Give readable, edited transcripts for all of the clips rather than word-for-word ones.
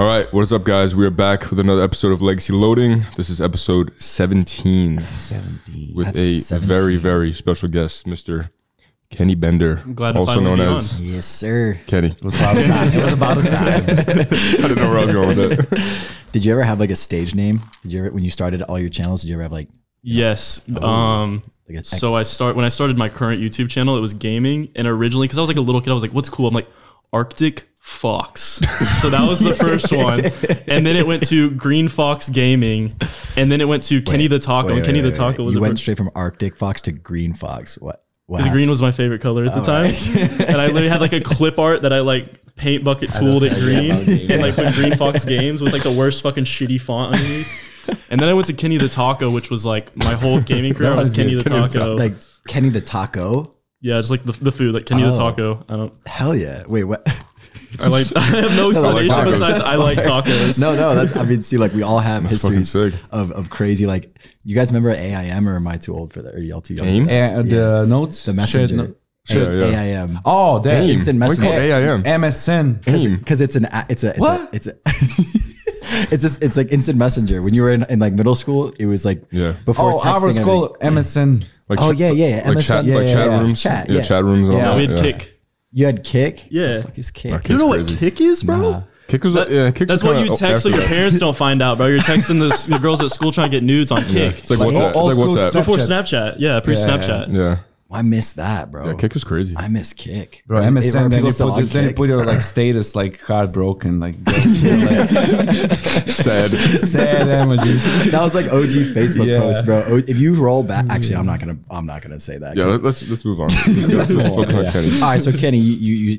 All right, what is up, guys? We are back with another episode of Legacy Loading. This is episode 17. With a very, very special guest, Mr. Kenny Bender. I'm glad also known as on. Yes, sir. Kenny. It was about time. It was about time. I didn't know where I was going with that. Did you ever have like a stage name? Did you ever, when you started all your channels, did you ever have like? Yes. So when I started my current YouTube channel, it was gaming, and originally, because I was like a little kid, I was like, "What's cool?" I'm like, Arctic Fox. So that was the first one, and then it went to Green Fox Gaming, and then it went to Kenny the Taco. And Kenny the Taco was you went straight from Arctic Fox to Green Fox. What? Because green was my favorite color at the time, and I literally had like a clip art that I like paint bucket tooled it green and like put Green Fox Games with like the worst fucking shitty font underneath. And then I went to Kenny the Taco, which was like my whole gaming career. I was Kenny the Taco. Like Kenny the Taco? Yeah, just like the food, like Kenny the Taco. I don't. Hell yeah! Wait, what? I have no explanation besides I like tacos. No, that's, I mean, see, like we all have histories of crazy. Like, you guys remember AIM, or am I too old for that? Or y'all too young? The notes, the messenger. Sure, yeah. AIM. Oh, that instant messenger. AIM. MSN. Because it's it's like instant messenger. When you were in like middle school, it was like before texting. Ours called MSN. Like MSN. Like chat rooms. Chat, chat rooms. And all we that. had Kick. You had Kick? Yeah. What the fuck is Kick? You don't know what Kick is, bro? Nah. Kick was that's what you text so your parents don't find out, bro. You're texting the girls at school trying to get nudes on Kick. It's like WhatsApp. It's like WhatsApp. Before Snapchat. Yeah, pre-Snapchat. Yeah. I miss that, bro. Yeah, Kick was crazy. I miss Kick. Bro, MSN, then you put your like status like heartbroken, like sad emojis. That was like OG Facebook post, bro. If you roll back, actually, I'm not gonna say that. Yeah, let's move on. Let's focus on Kenny. All right, so Kenny, you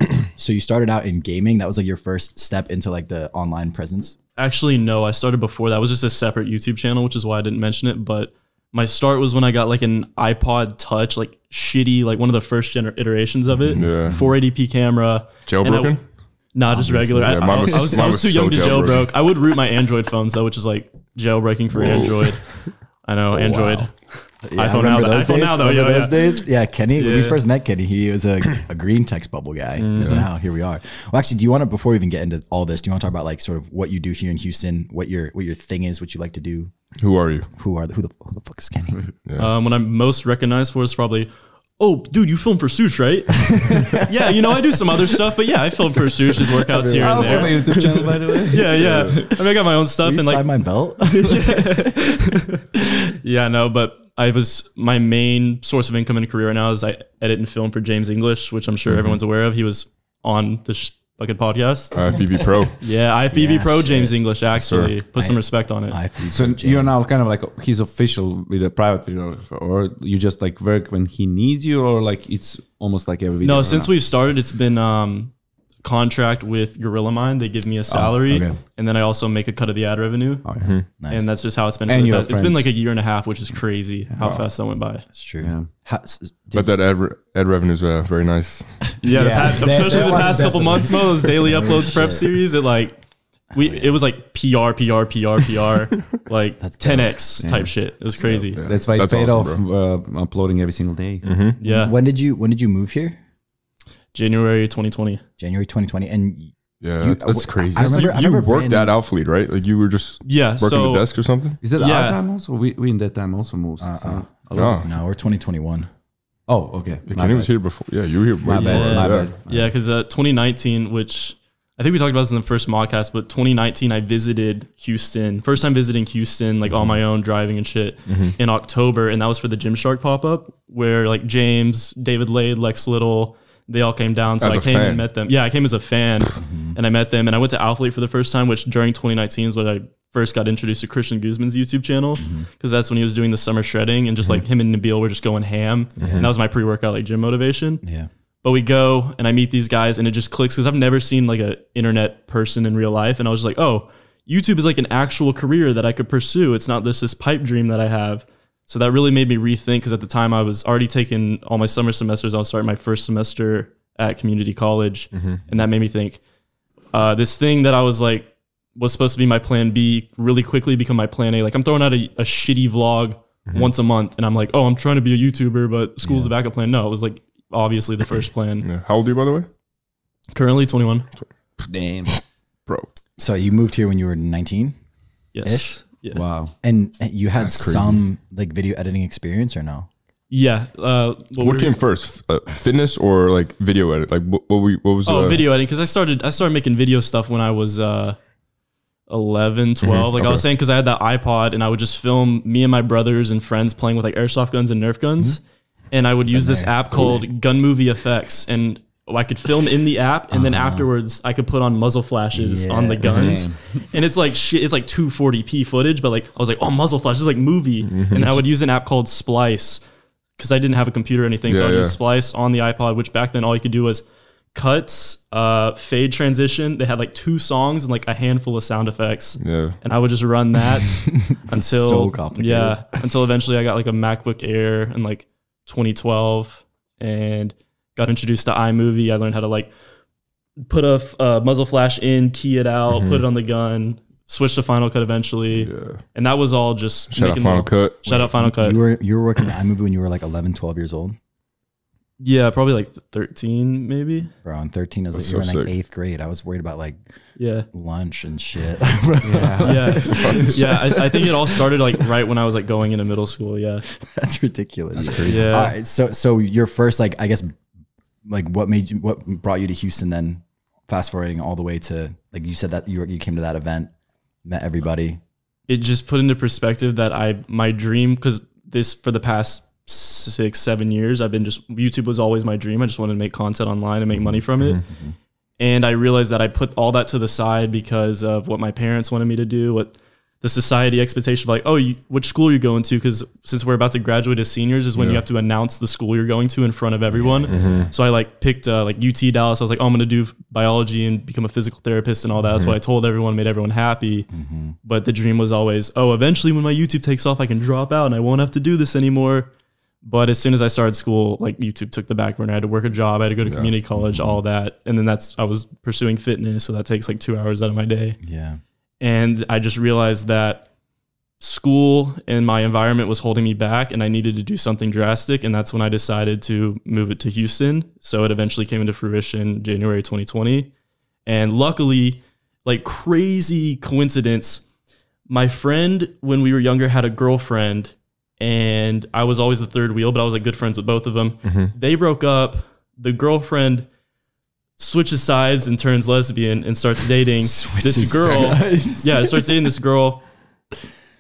started out in gaming. That was like your first step into like the online presence. Actually, no, I started before that. It was just a separate YouTube channel, which is why I didn't mention it. But my start was when I got like an iPod Touch, like shitty, like one of the first iterations of it. Yeah. 480p camera. Jailbroken? Nah, just regular. Yeah, I was too young to jailbroke. I would root my Android phones though, which is like jailbreaking for Android. I know, Android. Wow. Yeah, iPhone now, those days. Yeah, Kenny. When we first met Kenny, he was a green text bubble guy. And now here we are. Well, actually, do you want to, before we even get into all this, do you want to talk about like sort of what you do here in Houston, what your thing is, what you like to do? Who are you? Who the fuck is Kenny? Yeah. What I'm most recognized for is probably, oh, dude, you film for Sush, right? Yeah, you know, I do some other stuff, but yeah, I film for Sush's workouts here and there. I also have my YouTube channel, by the way. Yeah. I mean, I got my own stuff. And like my belt. Yeah, no, but my main source of income and career right now is I edit and film for James English, which I'm sure everyone's aware of. He was on the fucking podcast. IFBB Pro. Yeah, IFBB Pro James English, actually. Put some respect on it. So you're now kind of like he's official with a private video, or you just like work when he needs you, or like it's almost like every video? No, since we've started, it's been contract with Gorilla Mind. They give me a salary, and then I also make a cut of the ad revenue. Nice. And that's just how it's been. And it's been like a year and a half, which is crazy how fast that went by. That's true. Yeah. But that ad revenue is very nice. Yeah, especially the past couple months, Mo, those daily uploads prep series, it was like PR, like that's 10x type shit. It was crazy. Yeah. That's why it paid awesome, off uploading every single day. Yeah. When did you move here? January 2020. January 2020, and that's crazy. I remember you worked at Outfleet, right? Like you were just working the desk or something. Is that our time also? We in that time also moved. No, we're 2021. Oh, okay. Kenny was here before. Yeah, you were here my bad. Yeah, because 2019, which I think we talked about this in the first modcast, but 2019 I visited Houston. First time visiting Houston, like on my own, driving and shit, in October, and that was for the Gymshark pop up, where like James, David Lade, Lex Little, they all came down. So I came and met them. Yeah, I came as a fan and I met them, and I went to Outfleet for the first time, which during 2019 is when I first got introduced to Christian Guzman's YouTube channel, because that's when he was doing the summer shredding, and just like him and Nabil were just going ham. And that was my pre-workout like gym motivation. Yeah. But we go and I meet these guys and it just clicks because I've never seen like an internet person in real life. And I was just like, oh, YouTube is like an actual career that I could pursue. It's not this pipe dream that I have. So that really made me rethink, because at the time I was already taking all my summer semesters. I was starting my first semester at community college. And that made me think this thing that I was like, was supposed to be my plan B really quickly become my plan A. Like I'm throwing out a shitty vlog once a month and I'm like, oh, I'm trying to be a YouTuber, but school's the backup plan. No, it was like obviously the first plan. How old are you, by the way? Currently 21. Damn. Bro. So you moved here when you were 19? Yes. Ish? Yeah. Wow. And you had some like video editing experience or no? Yeah. What came first, fitness or like video edit? Like what was? Video editing. Because I started making video stuff when I was 11, 12. Like I was saying, because I had that iPod and I would just film me and my brothers and friends playing with like airsoft guns and Nerf guns, and I would use this app called Gun Movie Effects, and I could film in the app, and then afterwards I could put on muzzle flashes on the guns, and it's like shit. It's like 240p footage, but like I was like, oh, muzzle flash is like movie, and I would use an app called Splice because I didn't have a computer or anything, so I'd use Splice on the iPod, which back then all you could do was cuts, fade transition. They had like 2 songs and like a handful of sound effects. Yeah. And I would just run that until so complicated. Yeah. Until eventually I got like a MacBook Air in like 2012 and got introduced to iMovie. I learned how to like put a muzzle flash in, key it out, put it on the gun, switch to Final Cut eventually. Yeah. And that was all just shout out Final Cut. Shout out Final Cut. You were working at iMovie when you were like 11, 12 years old? Yeah, probably like 13 maybe. Bro, I'm 13. I was like, you were in like 8th grade. I was worried about like lunch and shit. Yeah. I think it all started like right when I was like going into middle school. Yeah. That's ridiculous. That's crazy. Yeah. All right. So your first, like, I guess, like what brought you to Houston then, fast forwarding all the way to, like you said that you came to that event, met everybody. It just put into perspective that my dream, because this for the past 6-7 years I've been YouTube was always my dream. I just wanted to make content online and make money from it. And I realized that I put all that to the side because of what my parents wanted me to do, what the society expectation of like, oh, which school are you going to? Because since we're about to graduate as seniors is when you have to announce the school you're going to in front of everyone. So I like picked like UT Dallas. I was like, oh, I'm going to do biology and become a physical therapist and all that. That's what I told everyone, made everyone happy. But the dream was always, oh, eventually when my YouTube takes off, I can drop out and I won't have to do this anymore. But as soon as I started school, like YouTube took the back burner. I had to work a job. I had to go to community college, all that. And then I was pursuing fitness. So that takes like 2 hours out of my day. Yeah. And I just realized that school and my environment was holding me back and I needed to do something drastic. And that's when I decided to move it to Houston. So it eventually came into fruition January 2020. And luckily, like crazy coincidence, my friend, when we were younger, had a girlfriend. And I was always the third wheel, but I was like good friends with both of them. They broke up. The girlfriend switches sides and turns lesbian and starts dating this girl. Yeah, starts dating this girl.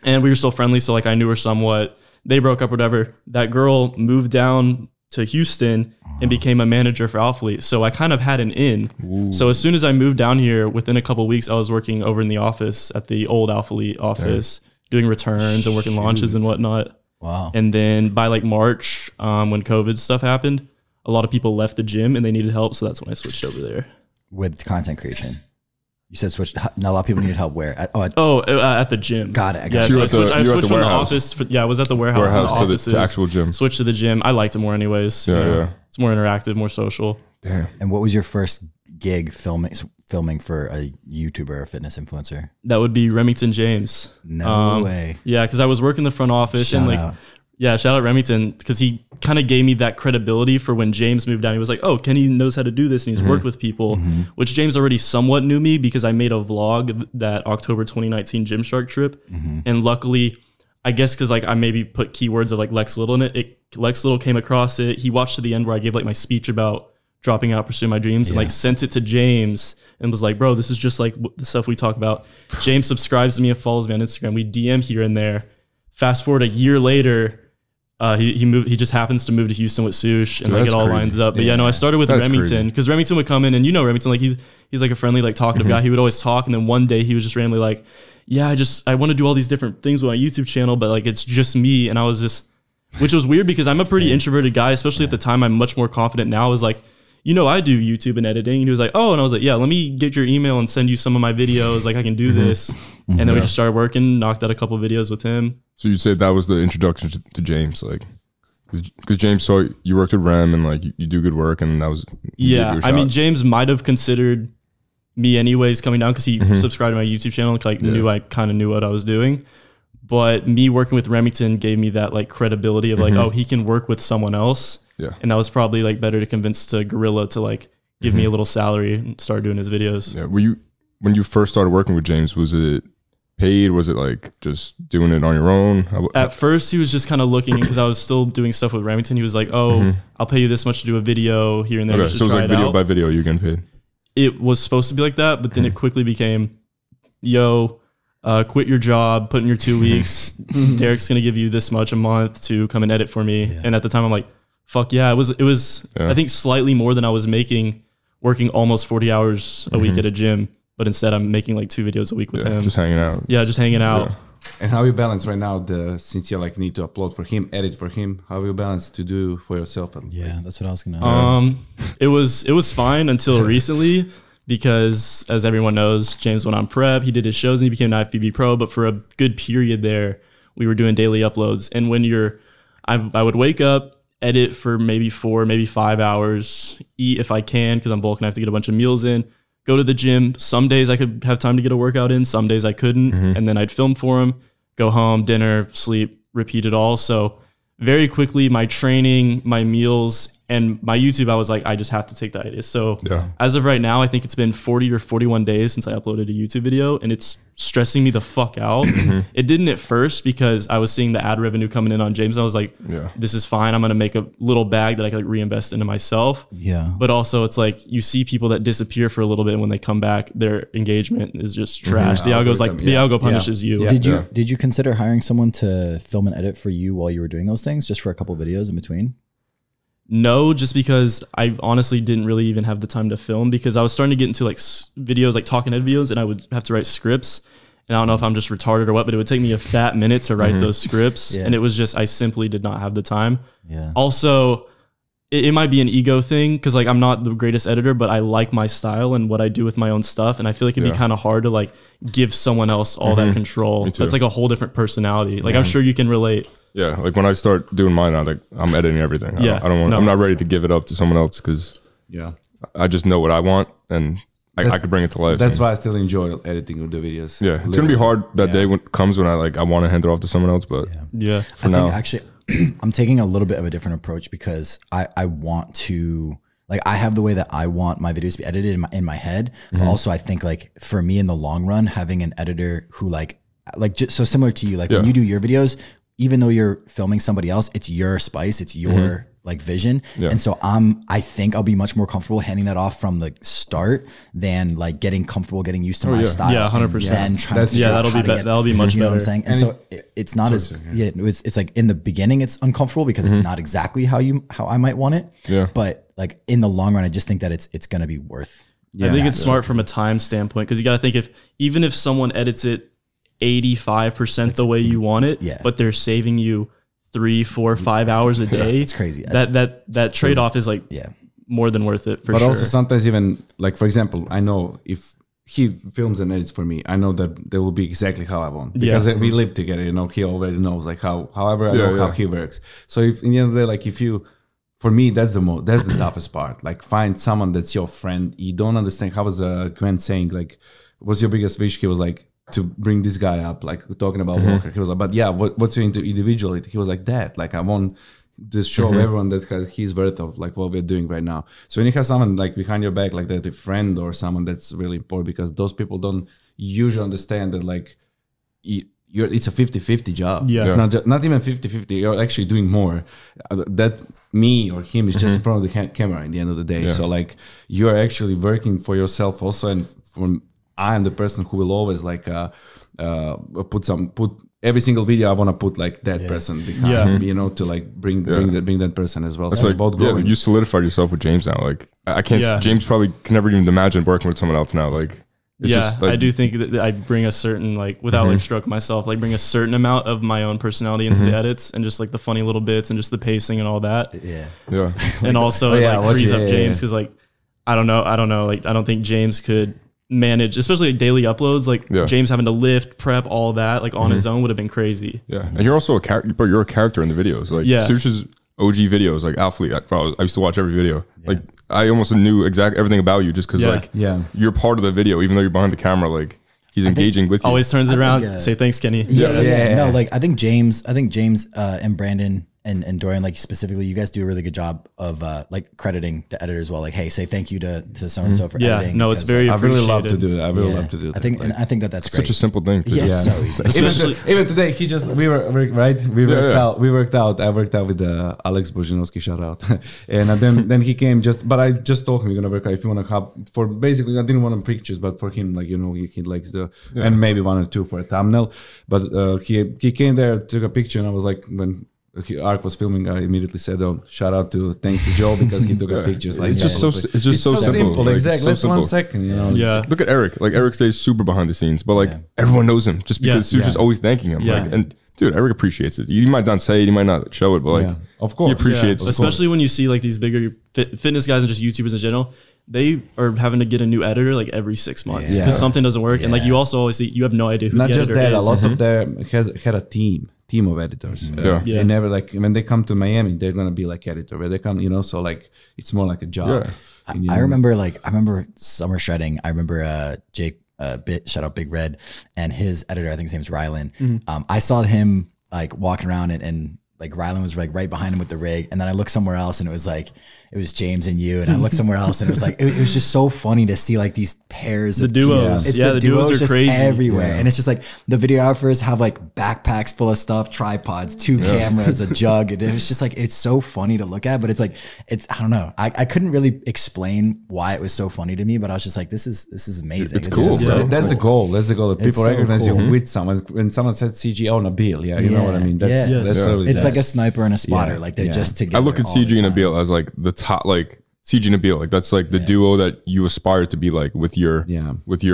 And we were still friendly, so like I knew her somewhat. They broke up, whatever. That girl moved down to Houston and became a manager for Alphalete. So I kind of had an in. Ooh. So as soon as I moved down here, within a couple of weeks, I was working over in the office at the old Alphalete office, doing returns and working launches and whatnot. Wow. And then by like March, when COVID stuff happened, a lot of people left the gym and they needed help. So that's when I switched over there. With content creation. You said switch. Now a lot of people needed help where? At the gym. Got it. I switched from the office. I was at the warehouse to the actual gym. Switched to the gym. I liked it more anyways. Yeah. It's more interactive, more social. Damn. And what was your first gig filming for a YouTuber or fitness influencer? That would be Remington James. No way. Yeah, because I was working the front office Shout out. Shout out Remington, because he kind of gave me that credibility for when James moved down. He was like, oh, Kenny knows how to do this and he's worked with people, which James already somewhat knew me because I made a vlog that October 2019 Gymshark trip. And luckily, I guess because like I maybe put keywords of like Lex Little in it, Lex Little came across it. He watched to the end where I gave like my speech about dropping out, pursuing my dreams, and like sent it to James and was like, bro, this is just like the stuff we talk about. James subscribes to me and follows me on Instagram. We DM here and there. Fast forward a year later, he just happens to move to Houston with Sush, and like it all lines up. But I started with Remington because Remington would come in, and Remington, like he's like a friendly, like talkative guy. He would always talk, and then one day he was just randomly like, yeah, I want to do all these different things with my YouTube channel, but like it's just me. And I was just, which was weird because I'm a pretty introverted guy, especially at the time. I'm much more confident now. I was like, I do YouTube and editing. And he was like, oh, and I was like, yeah, let me get your email and send you some of my videos. Like I can do this. And then we just started working, knocked out a couple of videos with him. So you'd say that was the introduction to James, like, because James saw you worked at Rem and like you do good work, and that was I mean, James might have considered me anyways coming down because he subscribed to my YouTube channel, like knew I kind of knew what I was doing. But me working with Remington gave me that like credibility of like, oh, he can work with someone else. Yeah. And that was probably like better to convince to Gorilla to like give me a little salary and start doing his videos. Yeah. Were you when you first started working with James, was it paid? Was it like just doing it on your own? At first, he was just kind of looking because I was still doing stuff with Remington. He was like, "Oh, I'll pay you this much to do a video here and there." Okay, so it was like video by video, you're getting paid. It was supposed to be like that, but then it quickly became, "Yo, quit your job, put in your 2 weeks. Derek's gonna give you this much a month to come and edit for me." Yeah. And at the time, I'm like, "Fuck yeah!" It was. I think slightly more than I was making, working almost 40 hours a week at a gym. But instead, I'm making like 2 videos a week with him. Just hanging out. Yeah, just hanging out. Yeah. And how you balance right now, since you like need to upload for him, edit for him, how you balance to do for yourself? Yeah, that's what I was gonna ask. It was fine until recently, because as everyone knows, James went on prep, he did his shows and he became an IFBB pro, but for a good period there, we were doing daily uploads. And when I would wake up, edit for maybe 4, maybe 5 hours, eat if I can, because I'm bulking, I have to get a bunch of meals in, go to the gym. Some days I could have time to get a workout in. Some days I couldn't. And then I'd film for him, go home, dinner, sleep, repeat it all. So very quickly, my training, my meals, and my YouTube, I was like, I just have to take the hiatus. So as of right now, I think it's been 40 or 41 days since I uploaded a YouTube video, and it's stressing me the fuck out. It didn't at first because I was seeing the ad revenue coming in on James. I was like, this is fine. I'm going to make a little bag that I can like reinvest into myself. Yeah. But also it's like you see people that disappear for a little bit, and when they come back, their engagement is just trash. The algo's like, the algo punishes you. Did you consider hiring someone to film and edit for you while you were doing those things, just for a couple videos in between? No, just because I honestly didn't really even have the time to film, because I was starting to get into like videos, like talking head videos, and I would have to write scripts. And I don't know if I'm just retarded or what, but it would take me a fat minute to write those scripts. And it was just, I simply did not have the time. Also, it might be an ego thing, because like I'm not the greatest editor, but I like my style and what I do with my own stuff. And I feel like it'd be kind of hard to like give someone else all that control. That's like a whole different personality. Like I'm sure you can relate. Yeah, like when I start doing mine, I'm editing everything. I'm not ready to give it up to someone else, because I just know what I want, and I could bring it to life. That's why I still enjoy editing the videos. Yeah, it's gonna be hard that day when it comes when I want to hand it off to someone else, but I think actually I'm taking a little bit of a different approach, because I want to, like, I have the way that I want my videos to be edited in my head, but also I think like for me in the long run, having an editor who like just so similar to you, like when you do your videos, even though you're filming somebody else, it's your spice, it's your like vision. And so I think I'll be much more comfortable handing that off from the start than like getting comfortable, getting used to my style. Yeah, 100%. Then trying to that'll be much better. You know what I'm saying? And so it's not as it's like in the beginning it's uncomfortable because it's not exactly how I might want it. Yeah. But like in the long run, I just think that it's gonna be worth. I think it's smart from a time standpoint, because you got to think, even if someone edits it 85% the way you want it, but they're saving you 3, 4, 5 hours a day. It's crazy. That trade-off is like more than worth it for sure. But also sometimes even like, for example, I know if he films and edits for me, I know that they will be exactly how I want, because we live together, you know, he already knows like however I know how he works. So if in the end of the day, like for me, that's the toughest part. Like find someone that's your friend. You don't understand. How was Gwen saying, like, what's your biggest wish? He was like, to bring this guy up, like talking about Walker. He was like, but what's your individuality? He was like, that, like, I want to show everyone that he's worth of like what we're doing right now. So when you have someone like behind your back, like that, a friend or someone, that's really important, because those people don't usually understand that like it's a 50-50 job. It's not even 50-50. You're actually doing more. That me or him is just in front of the camera in the end of the day. So like you are actually working for yourself also, and I am the person who will always like put every single video I want to put like that person behind, you know, to like bring that person as well. So like, both growing. You solidified yourself with James now. Like I can't. James probably can never even imagine working with someone else now. Like it's just, like, I do think that I bring a certain, like, without like stroking myself, like bring a certain amount of my own personality into the edits, and just like the funny little bits and just the pacing and all that. And also like frees up James, because like I don't know, like I don't think James could manage, especially like daily uploads, like James having to lift, prep, all that like on his own would have been crazy. And you're also a character, but you're a character in the videos. Like Sush's OG videos, like Athlete, I used to watch every video. Like I almost knew everything about you, just because like you're part of the video, even though you're behind the camera. Like he's engaging with you. Always turns it around. Say thanks, Kenny. No, like I think James and Brandon and Dorian, like specifically, you guys do a really good job of like crediting the editor as well. Like, hey, say thank you to so and so for editing. No, it's very. I really love to do that. I really love to do that. I think that's great. Such a simple thing. Yeah, it's so easy. Even today, we worked out. I worked out with Alex Bozinovski, shout out, and then he came but I just told him we're gonna work out if you want to have for basically I didn't want pictures, but for him like he likes and maybe 1 or 2 for a thumbnail, but he came there, took a picture, and I was like when Ark was filming, I immediately said, shout out to Joe because he took pictures like it's that. It's just so simple. Like, exactly. So Let's simple. 1 second, Yeah. Look at Eric. Like Eric stays super behind the scenes, but like everyone knows him just because Such is always thanking him. Like, and dude, Eric appreciates it. You might not say it, you might not show it, but like of course he appreciates it. Especially when you see like these bigger fitness guys and just YouTubers in general. They are having to get a new editor like every 6 months because something doesn't work. And like you also always see, you have no idea who not the just editor that, is. a lot of them had a team of editors. They never like when they come to Miami, they're gonna be like editor. Where they come, so like it's more like a job. I remember summer shredding. I remember Jake shout out Big Red and his editor. I think his name's Rylan. I saw him like walking around and like Rylan was like right behind him with the rig, and then I looked somewhere else and it was James and you, and I looked somewhere else and it was like it was just so funny to see like these pairs of duos. the duos are crazy everywhere, and it's just like the videographers have like backpacks full of stuff, tripods, 2 cameras, a jug, and it was just like it's so funny to look at. But it's like I don't know, I couldn't really explain why it was so funny to me, but I was just like this is amazing. It's cool. That's the goal. That's the goal that people recognize you with someone. When someone said CG on Nabil, you know what I mean. That's really it's like a sniper and a spotter, like they're just together. I look at CG and Nabil as like the top, like CG and Nabil, like that's like the duo that you aspire to be like with your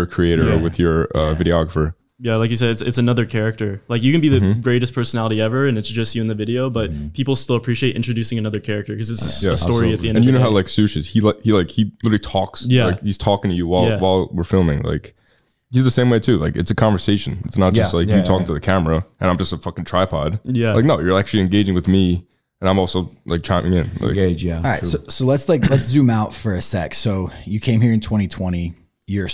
creator or with your videographer. Yeah, like you said, it's another character. Like you can be the greatest personality ever, and it's just you in the video, but people still appreciate introducing another character because it's a story at the end. And of the day. how like Sush is, he literally talks. Like he's talking to you while we're filming. Like he's the same way too. Like it's a conversation. It's not just like you talking to the camera and I'm just a fucking tripod. Yeah. Like no, you're actually engaging with me. And I'm also like chiming in. Like, engage, All right, so let's zoom out for a sec. So you came here in 2020. You're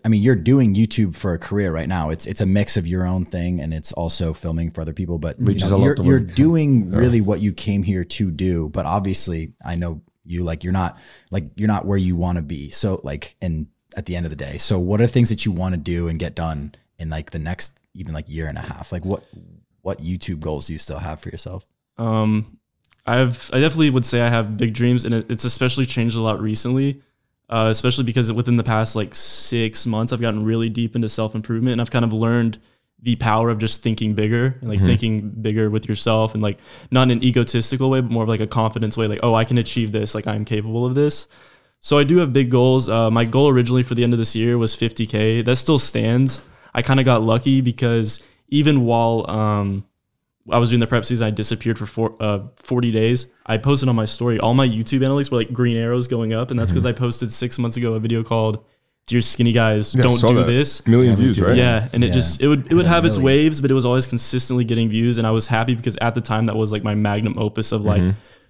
you're doing YouTube for a career right now. It's a mix of your own thing and it's also filming for other people. But you're doing really what you came here to do. But obviously, I know you you're not where you want to be. So at the end of the day, so what are things that you want to do and get done in like the next even like year and a half? Like what YouTube goals do you still have for yourself? I definitely would say I have big dreams, and it's especially changed a lot recently, especially because within the past like 6 months, I've gotten really deep into self-improvement, and I've kind of learned the power of just thinking bigger and like thinking bigger with yourself, and like not in an egotistical way, but more of like a confidence way, like, oh, I can achieve this, like I'm capable of this. So I do have big goals. My goal originally for the end of this year was 50K. That still stands. I kind of got lucky because even while I was doing the prep season, I disappeared for 40 days. I posted on my story, all my YouTube analytics were like green arrows going up. And that's because I posted 6 months ago a video called "Dear Skinny Guys, Don't Do This." Million views, right? Yeah. And it would have its waves, but it was always consistently getting views. And I was happy because at the time that was like my magnum opus of like,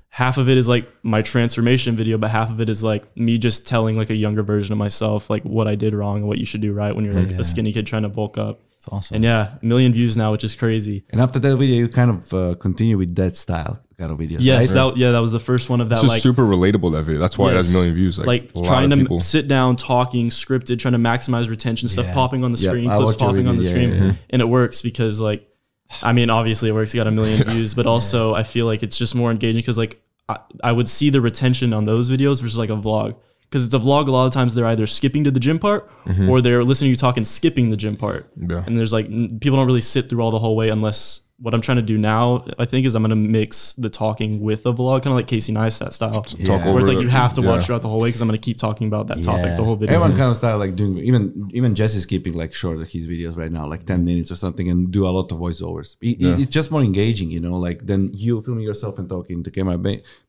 half of it is like my transformation video, but half of it is like me just telling like a younger version of myself, like what I did wrong and what you should do right when you're like a skinny kid trying to bulk up. It's awesome. And 1 million views now, which is crazy. And after that video, you kind of continue with that style kind of videos. Yes, right? that was the first one of that. It's just super relatable, that video. That's why it has 1 million views. Like trying to sit down, talking, scripted, trying to maximize retention, stuff popping on the screen, clips popping on the screen. And it works because like, I mean, obviously it works. It got 1 million views, but also I feel like it's just more engaging because like I would see the retention on those videos versus like a vlog. Because it's a vlog, a lot of times they're either skipping to the gym part or they're listening to you talk and skipping the gym part. Yeah. And there's like, people don't really sit through all the whole way unless what I'm trying to do now, I think, is I'm going to mix the talking with a vlog, kind of like Casey Neistat style. Where it's like you have to watch throughout the whole way because I'm going to keep talking about that topic the whole video. Everyone kind of started like doing, even Jesse's keeping like short of his videos right now, like 10 minutes or something, and do a lot of voiceovers. It's just more engaging, like than you filming yourself and talking to camera.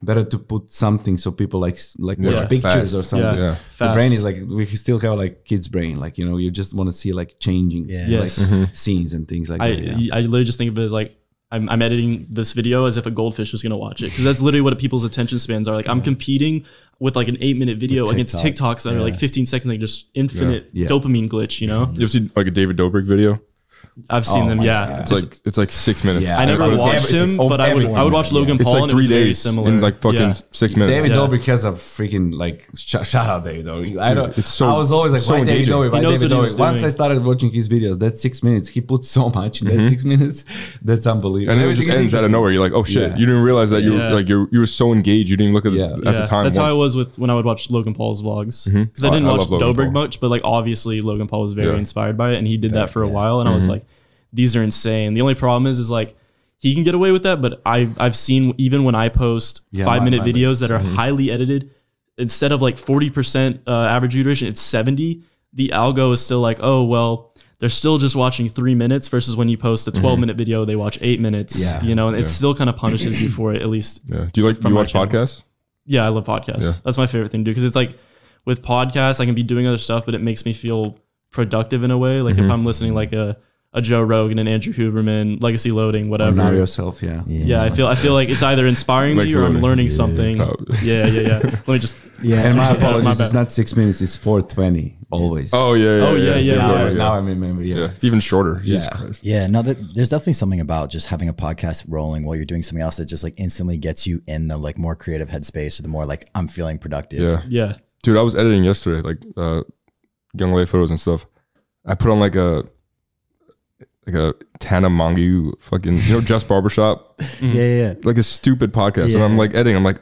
Better to put something so people like watch pictures or something. Yeah. The brain is like, we still have like kids' brain, like, you just want to see like changing like scenes and things like that. I literally just think of it as like, I'm editing this video as if a goldfish is going to watch it. Because that's literally what people's attention spans are. Like I'm competing with like an 8-minute video against TikToks that are like 15 seconds, like just infinite dopamine glitch, you know? You ever seen like a David Dobrik video? I've seen them. Yeah, it's like 6 minutes. I never watched him, but I would watch Logan Paul. It's like 3 days similar. In like fucking 6 minutes. David Dobrik has a freaking like shout out David Dobrik. I was always like, so why David Dobrik? Why David Dobrik? Once I doing. Started watching his videos, that's 6 minutes. He put so much in that 6 minutes. That's unbelievable. And then it just ends out of nowhere. You're like, oh shit! You didn't realize that you were so engaged. You didn't look at the time. That's how I was when I would watch Logan Paul's vlogs, because I didn't watch Dobrik much, but like obviously Logan Paul was very inspired by it, and he did that for a while, and I was like, these are insane. The only problem is like he can get away with that, but I've seen even when I post 5-minute videos that are highly edited, instead of like 40% average view duration, it's 70. The algo is still like, oh well, they're still just watching 3 minutes versus when you post a 12-minute video, they watch 8 minutes. You know, and it still kind of punishes you for it, at least. Yeah. Do you watch podcasts? Yeah, I love podcasts. Yeah. That's my favorite thing to do, because it's like with podcasts, I can be doing other stuff, but it makes me feel productive in a way. Like if I'm listening like a Joe Rogan, and Andrew Huberman, Legacy Loading, whatever. Know yourself, I feel like it's either inspiring me or I'm learning something. Yeah. Let me just. And my apologies, it's not 6 minutes, it's 4:20 always. Oh yeah. Now I remember. It's even shorter. Jesus Christ. Yeah, no, there's definitely something about just having a podcast rolling while you're doing something else that just like instantly gets you in the like more creative headspace, or the more like I'm feeling productive. Yeah. Dude, I was editing yesterday, like young lay photos and stuff. I put on like a Tana Mongeau fucking, Just Barbershop. Yeah. Like a stupid podcast. And I'm like editing. I'm like,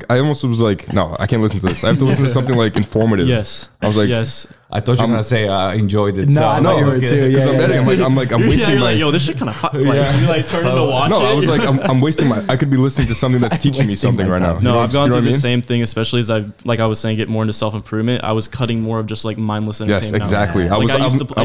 I almost was like, no, I can't listen to this. I have to listen to something like informative. Yes. I was like, yes. I thought you were gonna say I enjoyed it. No, I know you were too. Because I'm editing. I'm wasting my. Like, yo, this shit kind of like you like turn into watch. No, I was like, I'm wasting my. I could be listening to something that's teaching me something right now. No, I've gone through the same thing, especially as I was saying, get more into self improvement. I was cutting more of just like mindless entertainment. Yes, exactly. I'm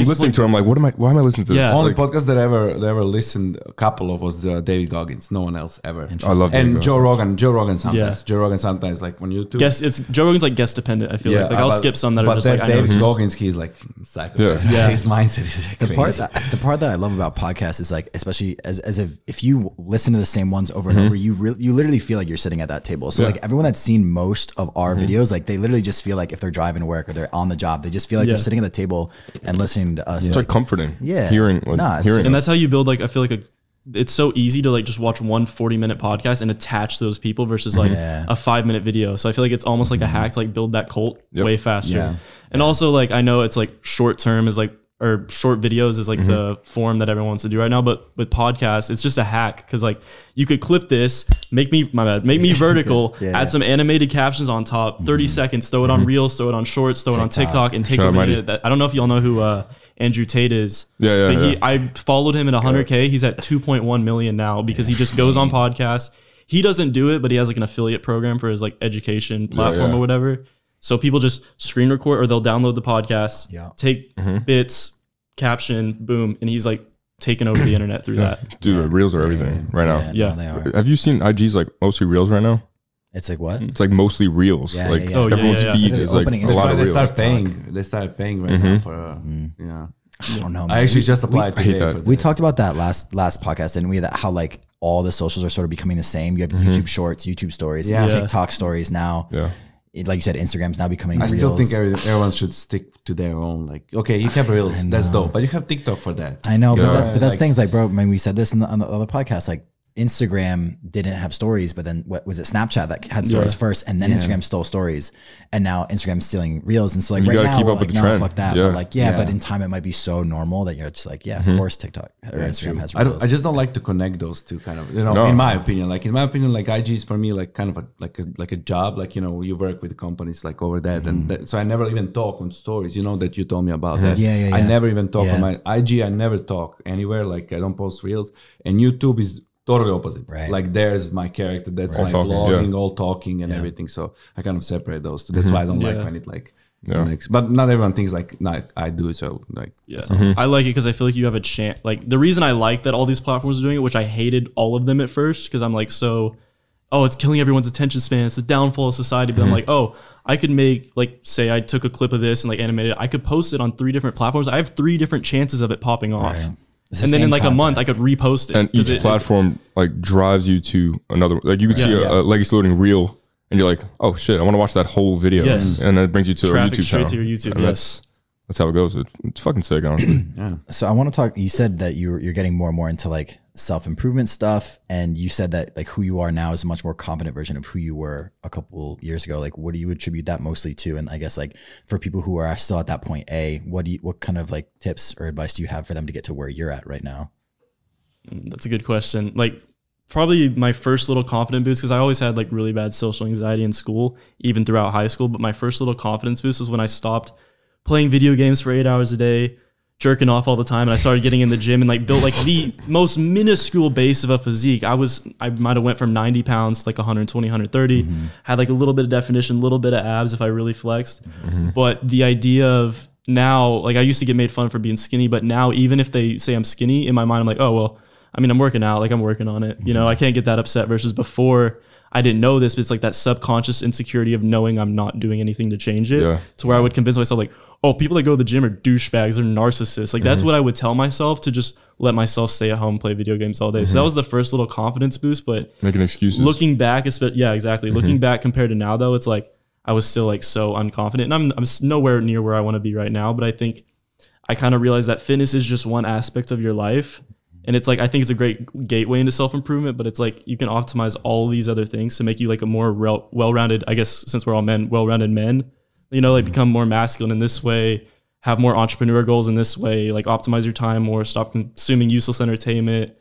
listening to it. I'm like, why am I listening to this? Only podcast that I ever listened, a couple of was David Goggins. No one else ever. I love David. And Joe Rogan sometimes. Joe Rogan sometimes, like when YouTube. Yes, it's Joe Rogan's like guest dependent. I feel like I'll skip some that are just like. But David Goggins, he's like psychopath. His mindset is crazy. The part that I love about podcasts is like, especially as if you listen to the same ones over and over, you literally feel like you're sitting at that table. So like everyone that's seen most of our videos, like they literally just feel like if they're driving to work or they're on the job, they just feel like they're sitting at the table and listening to us. It's like comforting. Yeah. Hearing. And that's how you build like, I feel like it's so easy to like just watch one 40-minute podcast and attach to those people versus like a 5-minute video. So I feel like it's almost like a hack to like build that cult way faster. Yeah. And also like, I know it's like short term is like, or short videos is like the form that everyone wants to do right now. But with podcasts, it's just a hack. Cause like you could clip this, make me vertical, add some animated captions on top, 30 seconds, throw it on Reels, throw it on Shorts, throw it on TikTok, and take a minute. I don't know if y'all know who Andrew Tate is. I followed him at 100K. He's at 2.1 million now because he just goes on podcasts. He doesn't do it, but he has like an affiliate program for his like education platform or whatever. So people just screen record or they'll download the podcast, take bits, caption, boom, and he's like taking over the internet through that. Dude, the Reels are everything right now. No, they are. Have you seen IG's like mostly Reels right now? It's like what? It's like mostly Reels. Everyone's feed is like a lot of Reels. They start paying right now for I don't know, man. I actually just applied today. We talked about that last podcast, didn't we? That how like all the socials are sort of becoming the same. You have YouTube Shorts, YouTube Stories, TikTok Stories now. Yeah. Like you said, Instagram's now becoming. I still think everyone should stick to their own. Like, okay, you have Reels, that's dope, but you have TikTok for that. I know, but that's like, things like, bro. I mean, we said this on the other podcast. Like, Instagram didn't have stories, but then what was it? Snapchat that had stories first, and then Instagram stole stories, and now Instagram's stealing Reels. And so like right now, keep up with the trend. Fuck that. But like, but in time it might be so normal that you're just like, of course TikTok or Instagram has Reels. I just don't like to connect those two kind of, in my opinion. Like IG is for me like kind of like a job. Like, you work with companies like over that, and so I never even talk on stories. That you told me about that. I never even talk on my IG. I never talk anywhere. Like I don't post Reels, and YouTube is totally opposite. Right. Like there's my character. That's my blogging, all talking and everything. So I kind of separate those two. That's why I don't like when it like connects. But not everyone thinks like I do it. So like I like it because I feel like you have a chance. Like the reason I like that all these platforms are doing it, which I hated all of them at first because I'm like it's killing everyone's attention span. It's the downfall of society. But I'm like, I could make like say I took a clip of this and like animated it. I could post it on 3 different platforms. I have 3 different chances of it popping off. Right. And then in like a month, I could repost it. And each platform like drives you to another. Like you could see a Legacy Loading reel, and you're like, oh shit, I want to watch that whole video. Yes. And it brings you to a YouTube channel. To your YouTube. And that's how it goes. It's fucking sick, honestly. Yeah. So I want to talk, you said that you're getting more and more into like self-improvement stuff. And you said that like who you are now is a much more confident version of who you were a couple years ago. Like, what do you attribute that mostly to? And I guess like for people who are still at that point what kind of like tips or advice do you have for them to get to where you're at right now? That's a good question. Like probably my first little confidence boost, because I always had like really bad social anxiety in school, even throughout high school. But my first little confidence boost was when I stopped playing video games for 8 hours a day, jerking off all the time, and I started getting in the gym and like built like the most minuscule base of a physique. I might have went from 90 pounds to like 120, 130, had like a little bit of definition, a little bit of abs if I really flexed. But the idea of now, like I used to get made fun for being skinny, but now even if they say I'm skinny, in my mind I'm like, oh well, I mean, I'm working out, like I'm working on it. You know, I can't get that upset, versus before I didn't know this, but it's like that subconscious insecurity of knowing I'm not doing anything to change it, to where I would convince myself like, oh, people that go to the gym are douchebags or narcissists. Like that's what I would tell myself to just let myself stay at home, play video games all day. So that was the first little confidence boost. But making excuses. Looking back, yeah, exactly. Looking back compared to now though, it's like I was still like so unconfident, and I'm nowhere near where I want to be right now. But I think I kind of realized that fitness is just one aspect of your life. And it's like, I think it's a great gateway into self-improvement, but it's like you can optimize all these other things to make you like a more well-rounded, I guess, since we're all men, well-rounded men, you know, like become more masculine in this way, have more entrepreneur goals in this way, like optimize your time more, stop consuming useless entertainment,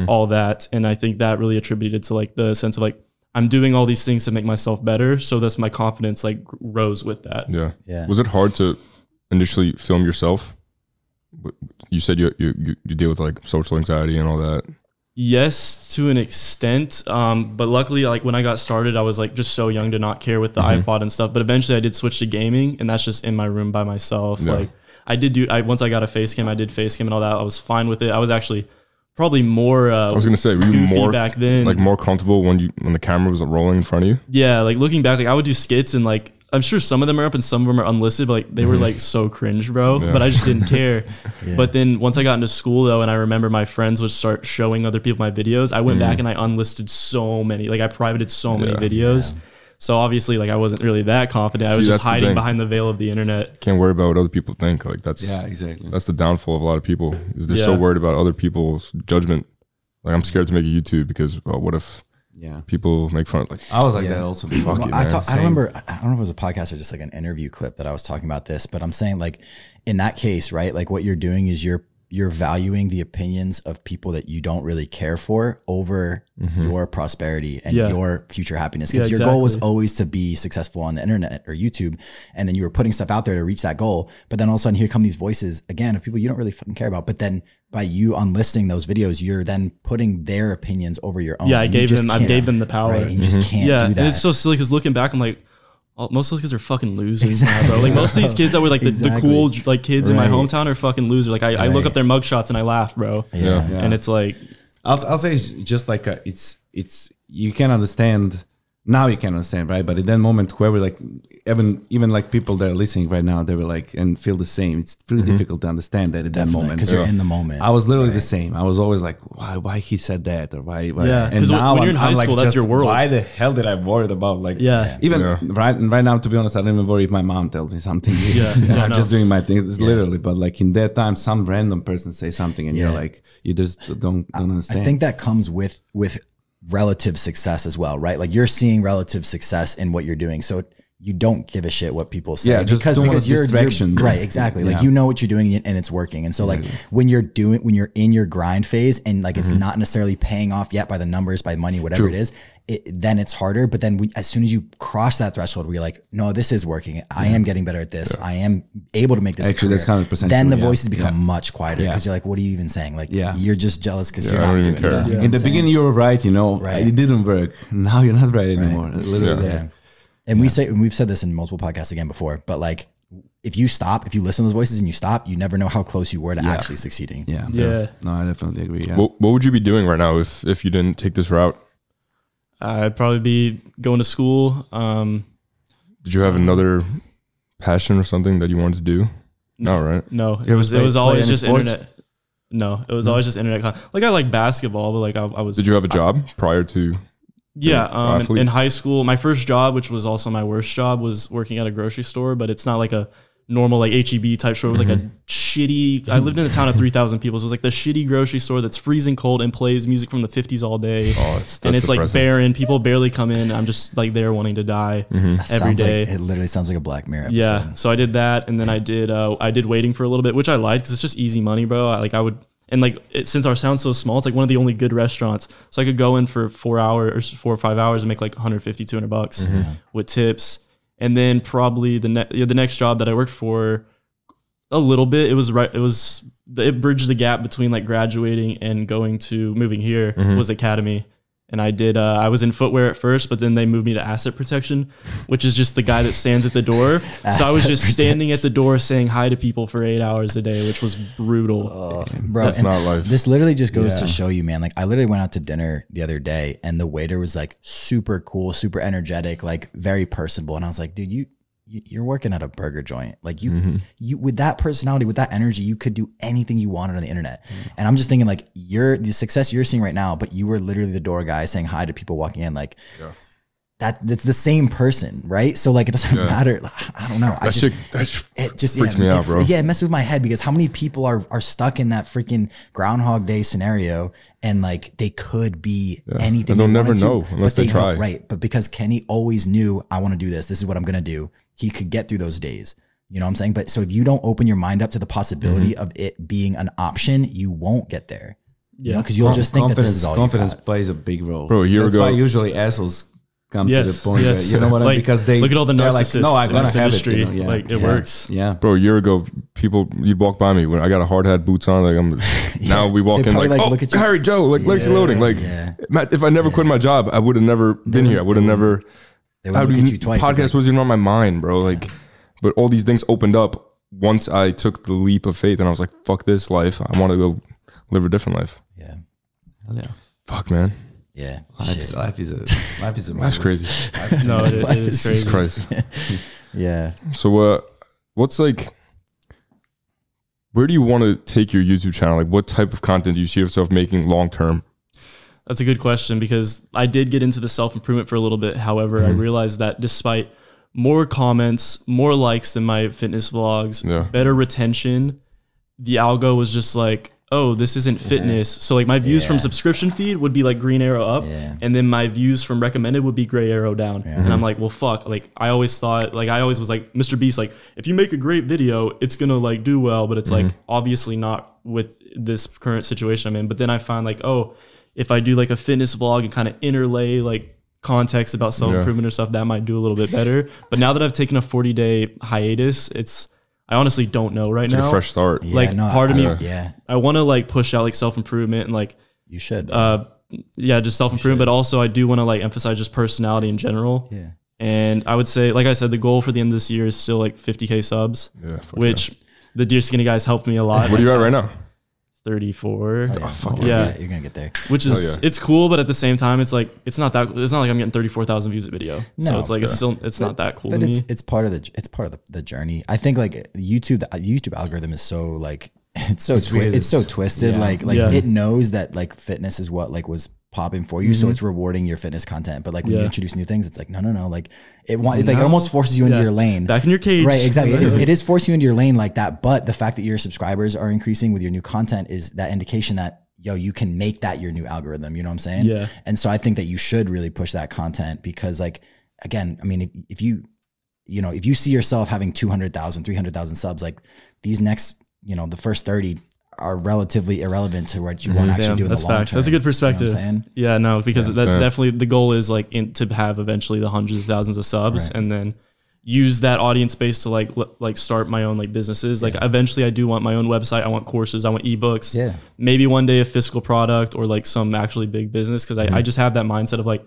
all that. And I think that really attributed to like the sense of like, I'm doing all these things to make myself better. So that's my confidence like rose with that. Yeah. Was it hard to initially film yourself? You said you deal with like social anxiety and all that. Yes, to an extent. But luckily, like when I got started, I was like just so young to not care with the iPod and stuff. But eventually I did switch to gaming, and that's just in my room by myself. Like once I got a face cam, I did face cam and all that. I was fine with it. I was actually probably more I was gonna say, were you more back then, like more comfortable when the camera was rolling in front of you? Yeah, like looking back, like I would do skits and like I'm sure some of them are up and some of them are unlisted, but like they were like so cringe, bro. But I just didn't care. But then once I got into school though, and I remember my friends would start showing other people my videos, I went back and I unlisted so many, like I privated so many videos. So obviously like I wasn't really that confident. I was just hiding behind the veil of the internet. Can't worry about what other people think. Like that's exactly. That's the downfall of a lot of people, is they're so worried about other people's judgment. Like I'm scared to make a YouTube because what if people make fun of, like I was like that also. I don't remember if it was a podcast or just like an interview clip that I was talking about this, but I'm saying like in that case, right? Like what you're doing is you're valuing the opinions of people that you don't really care for over your prosperity and your future happiness. Because your goal was always to be successful on the internet or YouTube. And then you were putting stuff out there to reach that goal. But then all of a sudden here come these voices again of people you don't really fucking care about. But then by you unlisting those videos, you're then putting their opinions over your own. Yeah, I gave them the power. Right? And you just can't do that. And it's so silly because looking back, I'm like, most of those kids are fucking losers now, bro. Like most of these kids that were like the cool like kids in my hometown are fucking losers. Like I look up their mugshots and I laugh, bro. And it's like, I'll say it's just like it's you can understand now, you can understand, right? But in that moment, whoever like even like people that are listening right now, they were like and feel the same. It's pretty difficult to understand that at that moment because you're in the moment. I was literally the same. I was always like, why he said that or why? Yeah, and now when you're in high school, that's your world. Why the hell did I worry about like right now? To be honest, I don't even worry if my mom tells me something. I'm just doing my thing. It's literally, but like in that time, some random person say something and you're like, you just don't understand. I think that comes with relative success as well, right? Like you're seeing relative success in what you're doing, so you don't give a shit what people say because you're right, exactly. Like you know what you're doing and it's working. And so like when you're in your grind phase and like it's not necessarily paying off yet by the numbers, by money, whatever it is, then it's harder. But then as soon as you cross that threshold where you're like, no, this is working. I am getting better at this. I am able to make this. Actually, that's 100%. Then the voices become much quieter because you're like, what are you even saying? Like you're just jealous because you're not doing it. In the beginning, you were right. You know, it didn't work. Now you're not right anymore. Literally. And we've said this in multiple podcasts again before, but like if you listen to those voices and you stop, you never know how close you were to actually succeeding. Yeah. No, I definitely agree. Yeah. What would you be doing right now if you didn't take this route? I'd probably be going to school. Did you have another passion or something that you wanted to do? No, right? No, it was always just internet. No, it was always just internet. Like I like basketball, but like I was. Did you have a job prior to? Yeah, in high school, my first job, which was also my worst job, was working at a grocery store. But it's not like a normal like HEB type store. It was like a shitty, I lived in a town of 3,000 people. So it was like the shitty grocery store that's freezing cold and plays music from the 50s all day. Oh, that's and it's depressing. like barren. People barely come in. I'm just like there wanting to die every day. Like, it literally sounds like a Black Mirror episode. Yeah. So I did that. And then I did waiting for a little bit, which I liked because it's just easy money, bro. Since our town's so small, it's like one of the only good restaurants. So I could go in for 4 or 5 hours and make like 150, 200 bucks with tips. And then probably the next job that I worked for a little bit, it bridged the gap between like graduating and moving here was Academy. And I was in footwear at first, but then they moved me to asset protection, which is just the guy that stands at the door. So I was just standing at the door saying hi to people for 8 hours a day, which was brutal. Bro, that's not life. This literally just goes to show you, man. Like I literally went out to dinner the other day and the waiter was like super cool, super energetic, like very personable. And I was like, dude, you're working at a burger joint. Like you with that personality, with that energy, you could do anything you wanted on the internet. And I'm just thinking like the success you're seeing right now, but you were literally the door guy saying hi to people walking in. Like that's the same person, right? So like it doesn't matter. I don't know. It just freaks me out, bro. Yeah, it messes with my head because how many people are stuck in that freaking Groundhog Day scenario and like they could be anything. And they'll never know unless they try. Right. But because Kenny always knew, I want to do this. This is what I'm going to do. He could get through those days. You know what I'm saying? But so if you don't open your mind up to the possibility of it being an option, you won't get there. You know, because you'll just think that this is all confidence plays a big role. Bro, That's why usually assholes come to the point where, you know what I mean? Because they look at all the narcissists. Like, no, I'm gonna have industry. it. You know? Like it works. Yeah, bro. A year ago, you'd walk by me when I got a hard hat, boots on. Like now we walk in like, oh, look at you. Harry Joe, like legs are loading. Like if I never quit my job, I would have never been here. I would have never. They would look at you twice. Podcast wasn't even on my mind, bro. Like, but all these things opened up once I took the leap of faith, and I was like, "Fuck this life. I want to go live a different life." Yeah. Hell yeah. Fuck, man. Yeah. Life is a That's crazy. No, it is crazy. Christ. Yeah. So, what's like? Where do you want to take your YouTube channel? Like, what type of content do you see yourself making long term? That's a good question because I did get into the self-improvement for a little bit. However, I realized that despite more comments, more likes than my fitness vlogs, better retention, the algo was just like, oh, this isn't fitness. So like my views from subscription feed would be like green arrow up and then my views from recommended would be gray arrow down. And I'm like, well, fuck. Like I always was like, Mr. Beast, like if you make a great video, it's going to like do well, but it's like obviously not with this current situation I'm in. But then I find like, oh, if I do like a fitness vlog and kind of interlay like context about self-improvement or stuff, that might do a little bit better. But now that I've taken a 40-day hiatus, I honestly don't know right now. It's a fresh start. Yeah, like part of me, I want to like push out like self-improvement and like you should. Just self-improvement, but also I do want to like emphasize just personality in general. Yeah. And I would say, like I said, the goal for the end of this year is still like 50K subs, which the Dear Skinny guys helped me a lot. What are you at right now? 34. Oh, fuck yeah, you're gonna get there. Which is it's cool, but at the same time, it's like it's not like I'm getting 34,000 views a video. No, so it's like it's not that cool. But it's part of the journey. I think like the YouTube algorithm is so like it's so twisted. Like it knows that like fitness is what like was popping for you, so it's rewarding your fitness content. But like when you introduce new things, it's like no, like it almost forces you into your lane, back in your cage, right? Exactly. It is forcing you into your lane like that. But the fact that your subscribers are increasing with your new content is that indication that you can make that your new algorithm. You know what I'm saying? Yeah. And so I think that you should really push that content because like again, I mean, if you see yourself having 200,000, 300,000 subs, like these next, the first 30 are relatively irrelevant to what you want to actually do in the long term. That's a good perspective. You know what I'm saying? Yeah, no, because that's definitely the goal is like to have eventually the hundreds of thousands of subs and then use that audience base to like start my own like businesses. Like eventually I do want my own website. I want courses. I want ebooks. Yeah. Maybe one day a physical product or like some actually big business. Cause I just have that mindset of like,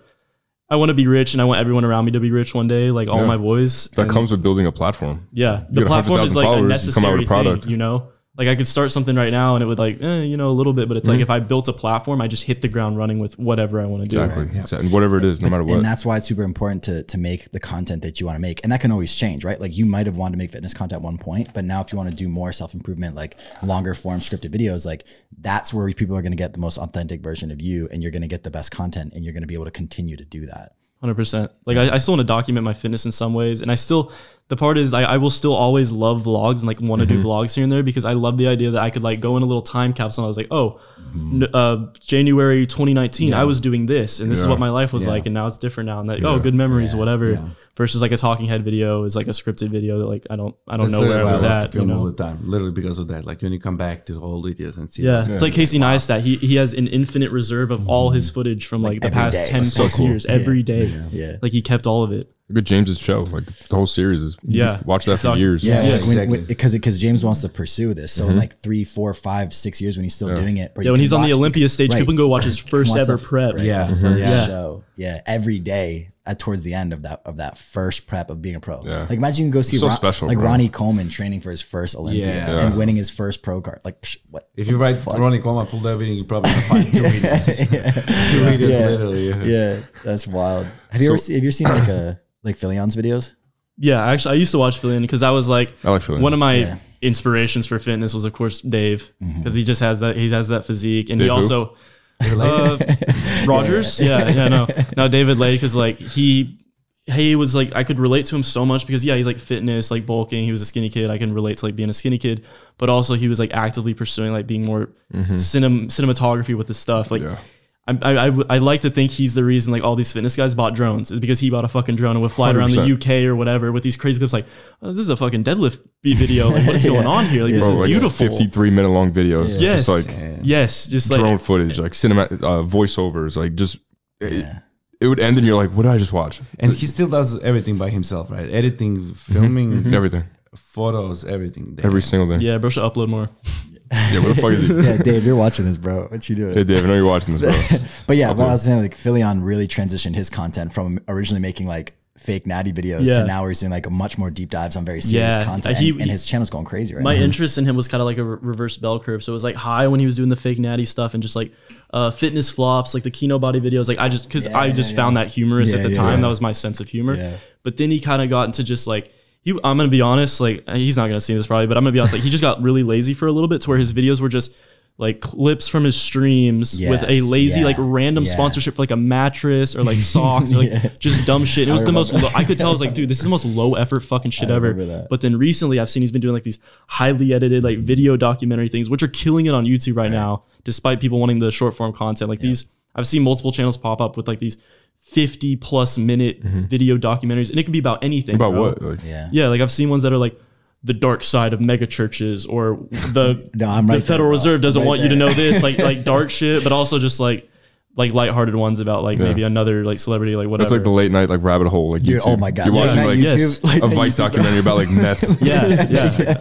I want to be rich and I want everyone around me to be rich one day. Like all my boys. That comes with building a platform. Yeah. The platform is like a necessary thing, Like I could start something right now and it would like, a little bit, but it's like if I built a platform, I just hit the ground running with whatever I want to do. Exactly. And whatever it is, no matter what. And that's why it's super important to make the content that you want to make. And that can always change, right? Like you might have wanted to make fitness content at one point, but now if you want to do more self-improvement, like longer form scripted videos, like that's where people are going to get the most authentic version of you and you're going to get the best content and you're going to be able to continue to do that. 100%. Like I still want to document my fitness in some ways. And I still, the part is I will still always love vlogs and like want to do vlogs here and there, because I love the idea that I could like go in a little time capsule. And I was like, oh, January 2019, I was doing this, and this is what my life was like, and now it's different now. And that, oh, good memories, whatever. Yeah. Versus like a talking head video is like a scripted video that like I don't know where I was at. Film all the time, literally because of that. Like when you come back to the old videos and see. It's like Casey Neistat. He has an infinite reserve of all his footage from like the past 10 plus years every day. Yeah. Like he kept all of it. Look at James's show. Like the whole series is. Watch that for years. Because James wants to pursue this. So in like 3, 4, 5, 6 years when he's still doing it. When he's on the Olympia stage, people can go watch his first ever prep. Show. Every day. Towards the end of that first prep of being a pro. Like imagine you can go see Ronnie Coleman training for his first Olympia and winning his first pro card. Like what? If you write Ronnie Coleman full day video, you probably gonna find 2 videos. 2 videos literally. Yeah, that's wild. Have you ever seen like Philion's videos? Yeah, actually I used to watch Philion because I was like, one of my inspirations for fitness was of course Dave, because he has that physique, and Dave he also Rogers, no David Lay, because like he was like I could relate to him so much because he's like fitness, like bulking. He was a skinny kid. I can relate to like being a skinny kid, but also he was like actively pursuing like being more cinematography with his stuff. Like I like to think he's the reason like all these fitness guys bought drones, is because he bought a fucking drone and would fly around the UK or whatever with these crazy clips like, oh, this is a fucking deadlift video. Like what is going on here? Like this is beautiful. 53-minute long videos. Yes. Just like drone footage, like cinema voiceovers, like just it would end and you're like, what did I just watch? And he still does everything by himself, right? Editing, filming, everything. Photos, everything. Every single day. Yeah, bro should upload more. Yeah, what the fuck is he? Yeah, Dave, you're watching this, bro. What you doing? Hey, Dave, I know you're watching this, bro. But yeah, what I was saying, like Philion really transitioned his content from originally making like fake natty videos to now he's doing like a much more deep dives on very serious content. And his channel's going crazy right now. My interest in him was kind of like a reverse bell curve. So it was like high when he was doing the fake natty stuff and just like fitness flops, like the Kino body videos. Like I just found that humorous at the time. That was my sense of humor. Yeah. But then he kind of got into just like, I'm going to be honest, like he's not going to see this probably, but I'm going to be honest, like he just got really lazy for a little bit to where his videos were just like clips from his streams with a lazy like random sponsorship for like a mattress or like socks or like just dumb shit. It was the most I could tell. I was like, dude, this is the most low effort fucking shit ever. But then recently I've seen he's been doing like these highly edited like video documentary things, which are killing it on YouTube right now, despite people wanting the short form content. Like these, I've seen multiple channels pop up with like these 50+ minute video documentaries, and it could be about anything. About what? Like, like I've seen ones that are like the dark side of mega churches, or the Federal Reserve doesn't want you to know this, like dark shit, but also just like lighthearted ones about like maybe another like celebrity, like whatever. It's like the late night like rabbit hole, like dude, oh my god, you're watching like YouTube, a Vice documentary about like meth.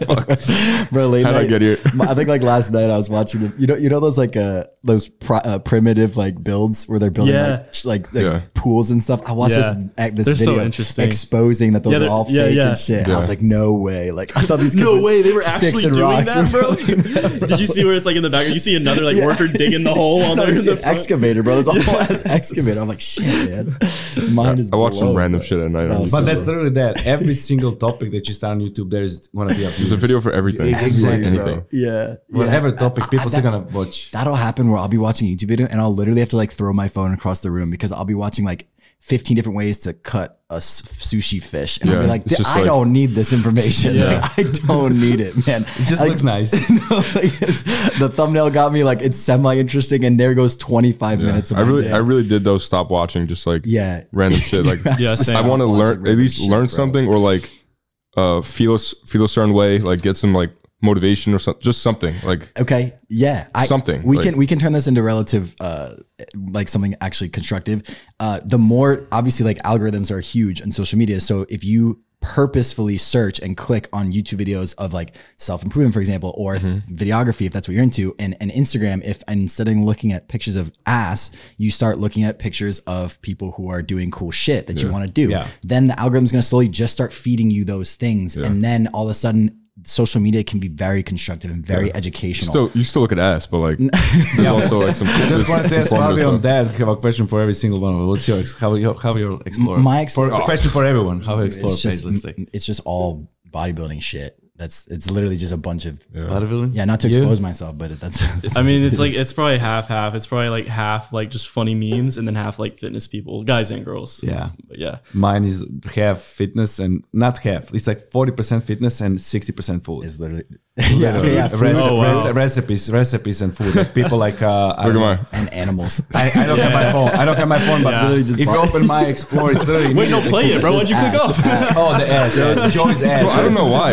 Fuck. Bro, late How'd night, I get here? I think like last night I was watching them. You know those like those primitive like builds where they're building like pools and stuff. I watched this video exposing that those are all fake and shit. I was like, no way. Like I thought these no way they were actually doing that, bro. Did you see where it's like in the background? You see another like worker digging the hole while they're in the excavator. Bro, it's all as excavator. I'm like, shit, man. Mine is. I watch some random shit at night. But that's literally that. Every single topic that you start on YouTube, there's gonna be there's a video for everything. Exactly, anything. Yeah. Whatever topic, people still gonna watch. That'll happen where I'll be watching a YouTube video and I'll literally have to like throw my phone across the room because I'll be watching like 15 different ways to cut a sushi fish, and I'll be like, I don't need this information. Like, I don't need it, man. It just looks nice. The thumbnail got me like it's semi interesting, and there goes 25 minutes. Of I really did though stop watching just like random shit. Like I want to learn at least learn something, or like feel a certain way, like get some like motivation or something, just something like something we can turn this into relative like something actually constructive. The more obviously like algorithms are huge on social media, so if you purposefully search and click on YouTube videos of like self-improvement, for example, or videography, if that's what you're into, and Instagram, if instead of looking at pictures of ass, you start looking at pictures of people who are doing cool shit that you want to do, then the algorithm's going to slowly just start feeding you those things, and then all of a sudden social media can be very constructive and very educational. You still look at ass, but like there's also like some. I just wanted to ask Fabio on that. Have a question for every single one of them. What's your how you explore? My question for everyone. How you explore page looks like? It's just all bodybuilding shit. it's literally just a bunch of bodybuilding. Not to expose myself, but that's I mean, it's probably half. It's probably like half like just funny memes and then half like fitness people, guys and girls. Yeah. But yeah. Mine is half fitness and not half. It's like 40% fitness and 60% food. It's literally recipes and food. Like people like and animals. I don't have my phone. I don't have my phone, but literally just if you open my Explore, it's literally wait, no, play it, bro. Why'd you click off? Oh, the ass. Yeah, Joey's ass. So I don't know why.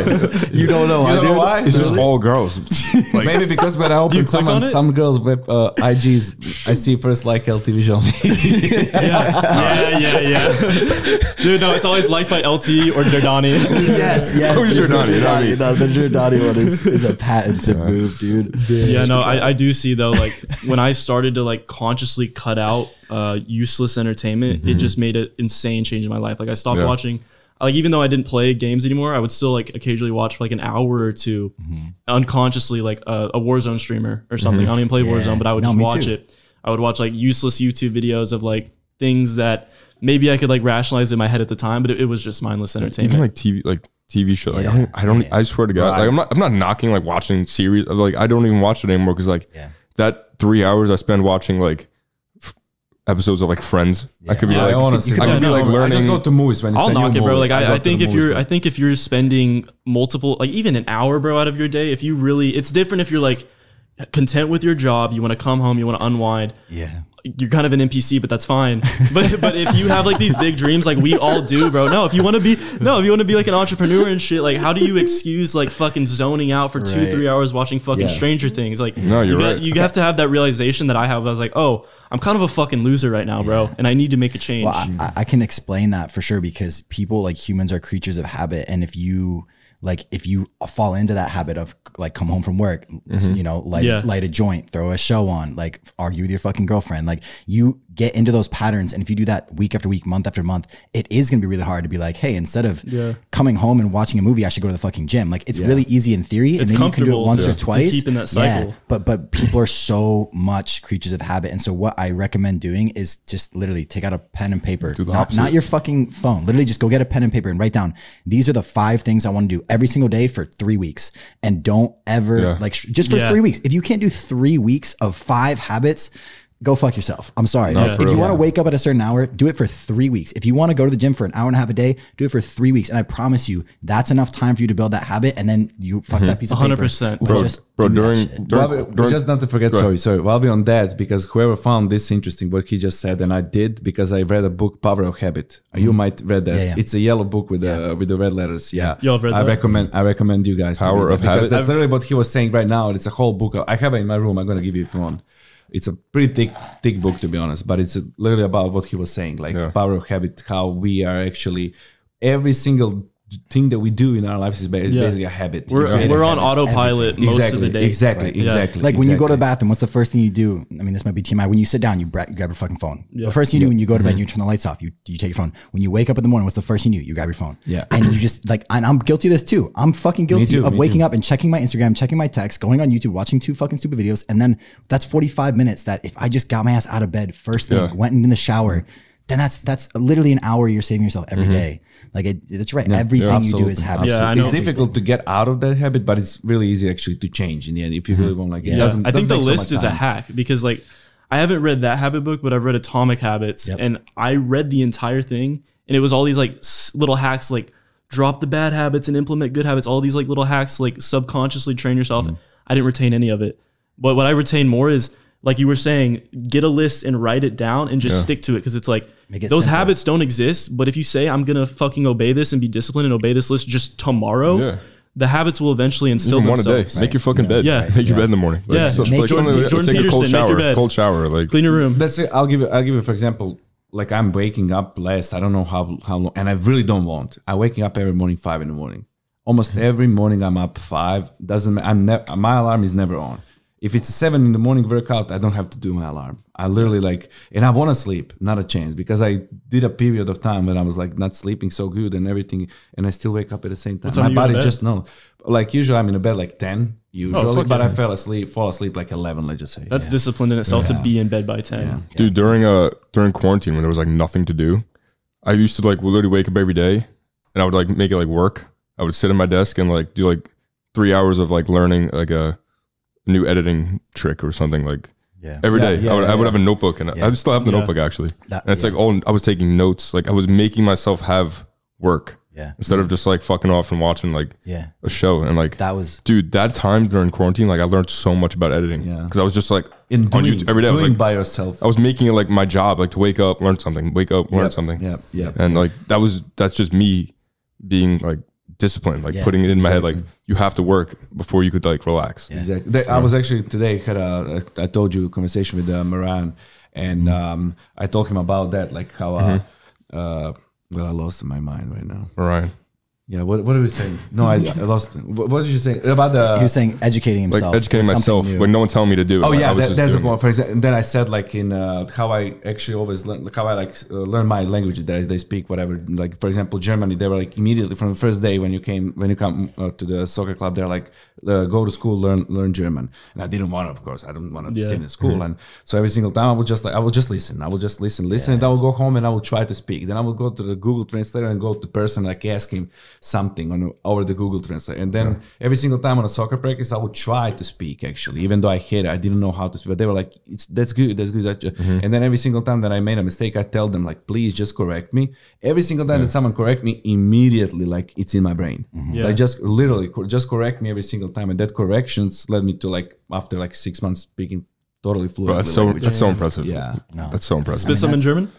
You don't know why? It's just all girls. Like, maybe because when I open some girls' web IGs, I see first like LT Visual. yeah. Dude, no, it's always liked by LT or Giordani. Yes. Who's Giordani? No, the Giordani one is a patented move, dude. Yeah, no, I do see though, like when I started to like consciously cut out useless entertainment, it just made an insane change in my life. Like I stopped watching, like even though I didn't play games anymore, I would still like occasionally watch for like an hour or two unconsciously, like a Warzone streamer or something. I don't even play Warzone, but I would just watch it. I would watch like useless YouTube videos of like things that maybe I could like rationalize in my head at the time, but it was just mindless entertainment. Even like TV show. Like I swear to God, like I'm not knocking like watching series. Like I don't even watch it anymore because like that 3 hours I spend watching like episodes of like Friends. I could be like, honestly, I could be like learning. I just go to movies when it's I'll knock it, bro. Like I think if you're spending multiple, like even an hour, bro, out of your day, if you really, it's different if you're like content with your job, you want to come home, you want to unwind. Yeah. You're kind of an NPC, but that's fine. But if you have like these big dreams, like we all do, bro. No, if you want to be like an entrepreneur and shit, like how do you excuse like fucking zoning out for 2-3 hours watching fucking Stranger Things? Like no, you're right. You have to have that realization that I have. I was like, oh, I'm kind of a fucking loser right now, bro, and I need to make a change. Well, I can explain that for sure because people, like humans, are creatures of habit, and if you fall into that habit of like come home from work, you know, light a joint, throw a show on, like argue with your fucking girlfriend, like you get into those patterns. And if you do that week after week, month after month, it is going to be really hard to be like, hey, instead of coming home and watching a movie, I should go to the fucking gym. Like it's really easy in theory. It's and maybe you can do it once or twice. Keep in that cycle. Yeah, but people are so much creatures of habit. And so what I recommend doing is just literally take out a pen and paper, not your fucking phone. Literally just go get a pen and paper and write down, these are the 5 things I want to do every single day for 3 weeks. And don't ever just for 3 weeks. If you can't do 3 weeks of 5 habits, go fuck yourself. I'm sorry. Like, if you want to wake up at a certain hour, do it for 3 weeks. If you want to go to the gym for an hour and a half a day, do it for 3 weeks. And I promise you, that's enough time for you to build that habit. And then you fuck that piece of paper. 100%. Bro, during just not to forget, sorry, while we're on that, because whoever found this interesting, what he just said, and I did, because I read a book, Power of Habit. You might read that. Yeah. It's a yellow book with the red letters. Yeah. I recommend you guys Power of Habit. Because that's literally what he was saying right now. It's a whole book. I have it in my room. I'm going to give you if you want. It's a pretty thick book, to be honest, but it's literally about what he was saying, like Power of Habit, how we are actually, every single thing that we do in our lives is basically a habit. We're on autopilot most of the day. Exactly. Like when you go to the bathroom, what's the first thing you do? I mean, this might be TMI. When you sit down, you grab your fucking phone. The first thing you do when you go to bed, you turn the lights off. You take your phone. When you wake up in the morning, what's the first thing you do? You grab your phone. Yeah. And you just like, and I'm guilty of this too. I'm fucking guilty of waking up and checking my Instagram, checking my text, going on YouTube, watching 2 fucking stupid videos. And then that's 45 minutes that if I just got my ass out of bed first thing, went in the shower, then that's literally an hour you're saving yourself every day. Like that's right. Everything you do is habit. Yeah, I know. It's difficult to get out of that habit, but it's really easy actually to change in the end if you really want. Like it doesn't. I think the list is a hack because like I haven't read that habit book, but I've read Atomic Habits, and I read the entire thing, and it was all these like little hacks, like drop the bad habits and implement good habits. All these like little hacks, like subconsciously train yourself. I didn't retain any of it, but what I retain more is, like you were saying, get a list and write it down and just stick to it. Cause it's like, those habits don't exist. But if you say, I'm going to fucking obey this and be disciplined and obey this list just tomorrow, the habits will eventually instill themselves. One a day. Make your fucking bed. Make your bed in the morning. Like, take a cold shower. Like clean your room. That's it. I'll give you, for example, like I'm waking up last, I don't know how long, and I really don't want. I'm waking up every morning, 5 in the morning. Almost every morning I'm up 5. My alarm is never on. If it's a 7 in the morning workout, I don't have to do my alarm. I literally and I want to sleep, not a chance, because I did a period of time when I was like not sleeping so good and everything, and I still wake up at the same time. My body just knows. Like usually I'm in bed like 10, usually, but I fall asleep like 11, let's just say. That's discipline in itself to be in bed by 10. Yeah. Dude, during quarantine when there was like nothing to do, I used to like literally wake up every day and I would like make it like work. I would sit at my desk and like do like 3 hours of like learning like a new editing trick or something like every day. I would have a notebook, and I still have the notebook actually. And it's like I was taking notes. Like I was making myself have work. Instead of just like fucking off and watching like a show. And like that was, dude, that time during quarantine, like I learned so much about editing because I was just like on YouTube every day. I was like by yourself. I was making it like my job, like to wake up, learn something, wake up, learn something. And like that's just me being like disciplined, like putting it in my head, like you have to work before you could like relax. Exactly. I was actually today had I told you a conversation with Moran, and I told him about that, like how well, I lost my mind right now. Right. Yeah, what are we saying? No, I lost it. What did you say about the? He was saying educating himself, like educating myself, like no one telling me to do it. Oh like, yeah, that's the point. For example, and then I said like in how I actually always learn, like how I like learn my language that they speak, whatever. Like for example, Germany, they were like immediately from the first day when you come to the soccer club, they're like go to school, learn German. And I didn't want to, of course, I don't want to sit in school. And so every single time I would just listen. I would just listen, and I will go home and I will try to speak. Then I will go to the Google Translator and go to the person, like ask him something over the Google Translate. And then every single time on a soccer practice, I would try to speak actually, even though I hate it. I didn't know how to speak, but they were like, that's good. And then every single time that I made a mistake, I tell them like, please just correct me. Every single time that someone correct me, immediately, like it's in my brain. Like just literally just correct me every single time. And that corrections led me to like, after like 6 months speaking totally fluent. That's so impressive. Yeah. That's so impressive. Spit some in German?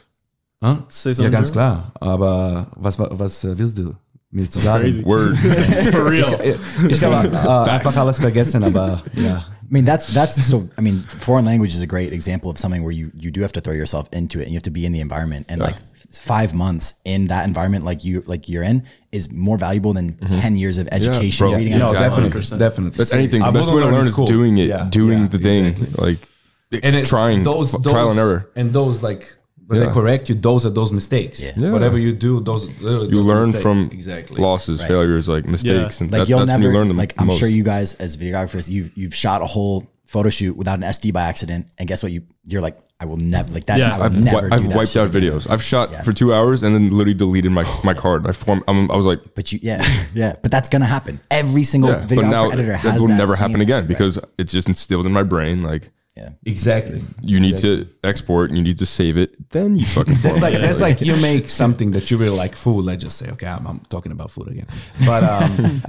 Huh? Say something ja, ganz in German? klar. Aber was willst du? Mir zu sagen. Crazy. Word. For real. Ich habe einfach alles vergessen, aber ja. I mean, that's so, I mean, foreign language is a great example of something where you do have to throw yourself into it and you have to be in the environment, and like 5 months in that environment, like you're in, is more valuable than 10 years of education. Bro. Reading No, exactly. definitely. That's anything. The best way to learn is doing it, doing the thing, exactly. like And trying, trial and error. And those like, when they correct you, those are those mistakes. Whatever you do, those you learn from losses, failures, like mistakes, and like that's when you learn them. Like I'm sure you guys as videographers, you've shot a whole photo shoot without an SD by accident, and guess what? You're like, I will never like that. I would never. I've wiped out videos. I've shot for 2 hours and then literally deleted my card. I was like, but but that's gonna happen. Every single videographer editor has that. That will never happen again because it's just instilled in my brain. Like, exactly. You need to export, you need to save it, then you fucking that's like you make something that you really like, food, let's just say, okay, I'm talking about food again, but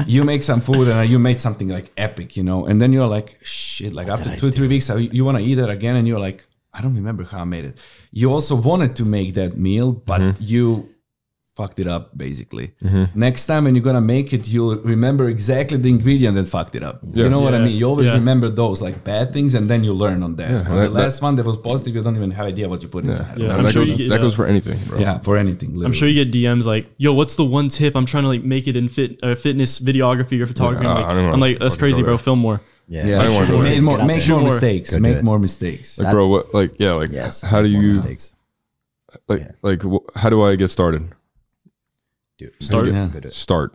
you make some food and you made something like epic, you know, and then you're like, shit, like after 2-3 weeks you want to eat it again, and you're like, I don't remember how I made it. You also wanted to make that meal, but you fucked it up basically. Next time when you're gonna make it, you'll remember exactly the ingredient that fucked it up. You know what I mean? You always remember those like bad things, and then you learn on that. On the last one that was positive, you don't even have idea what you put inside. That goes for anything, bro. Yeah, for anything. Literally. I'm sure you get DMs like, yo, what's the one tip? I'm trying to like make it in fitness videography or photography. I'm like, that's crazy, bro. Film more. I don't want to make more mistakes. Make more mistakes. Like, bro, what, like, how do you like how do I get started? Start.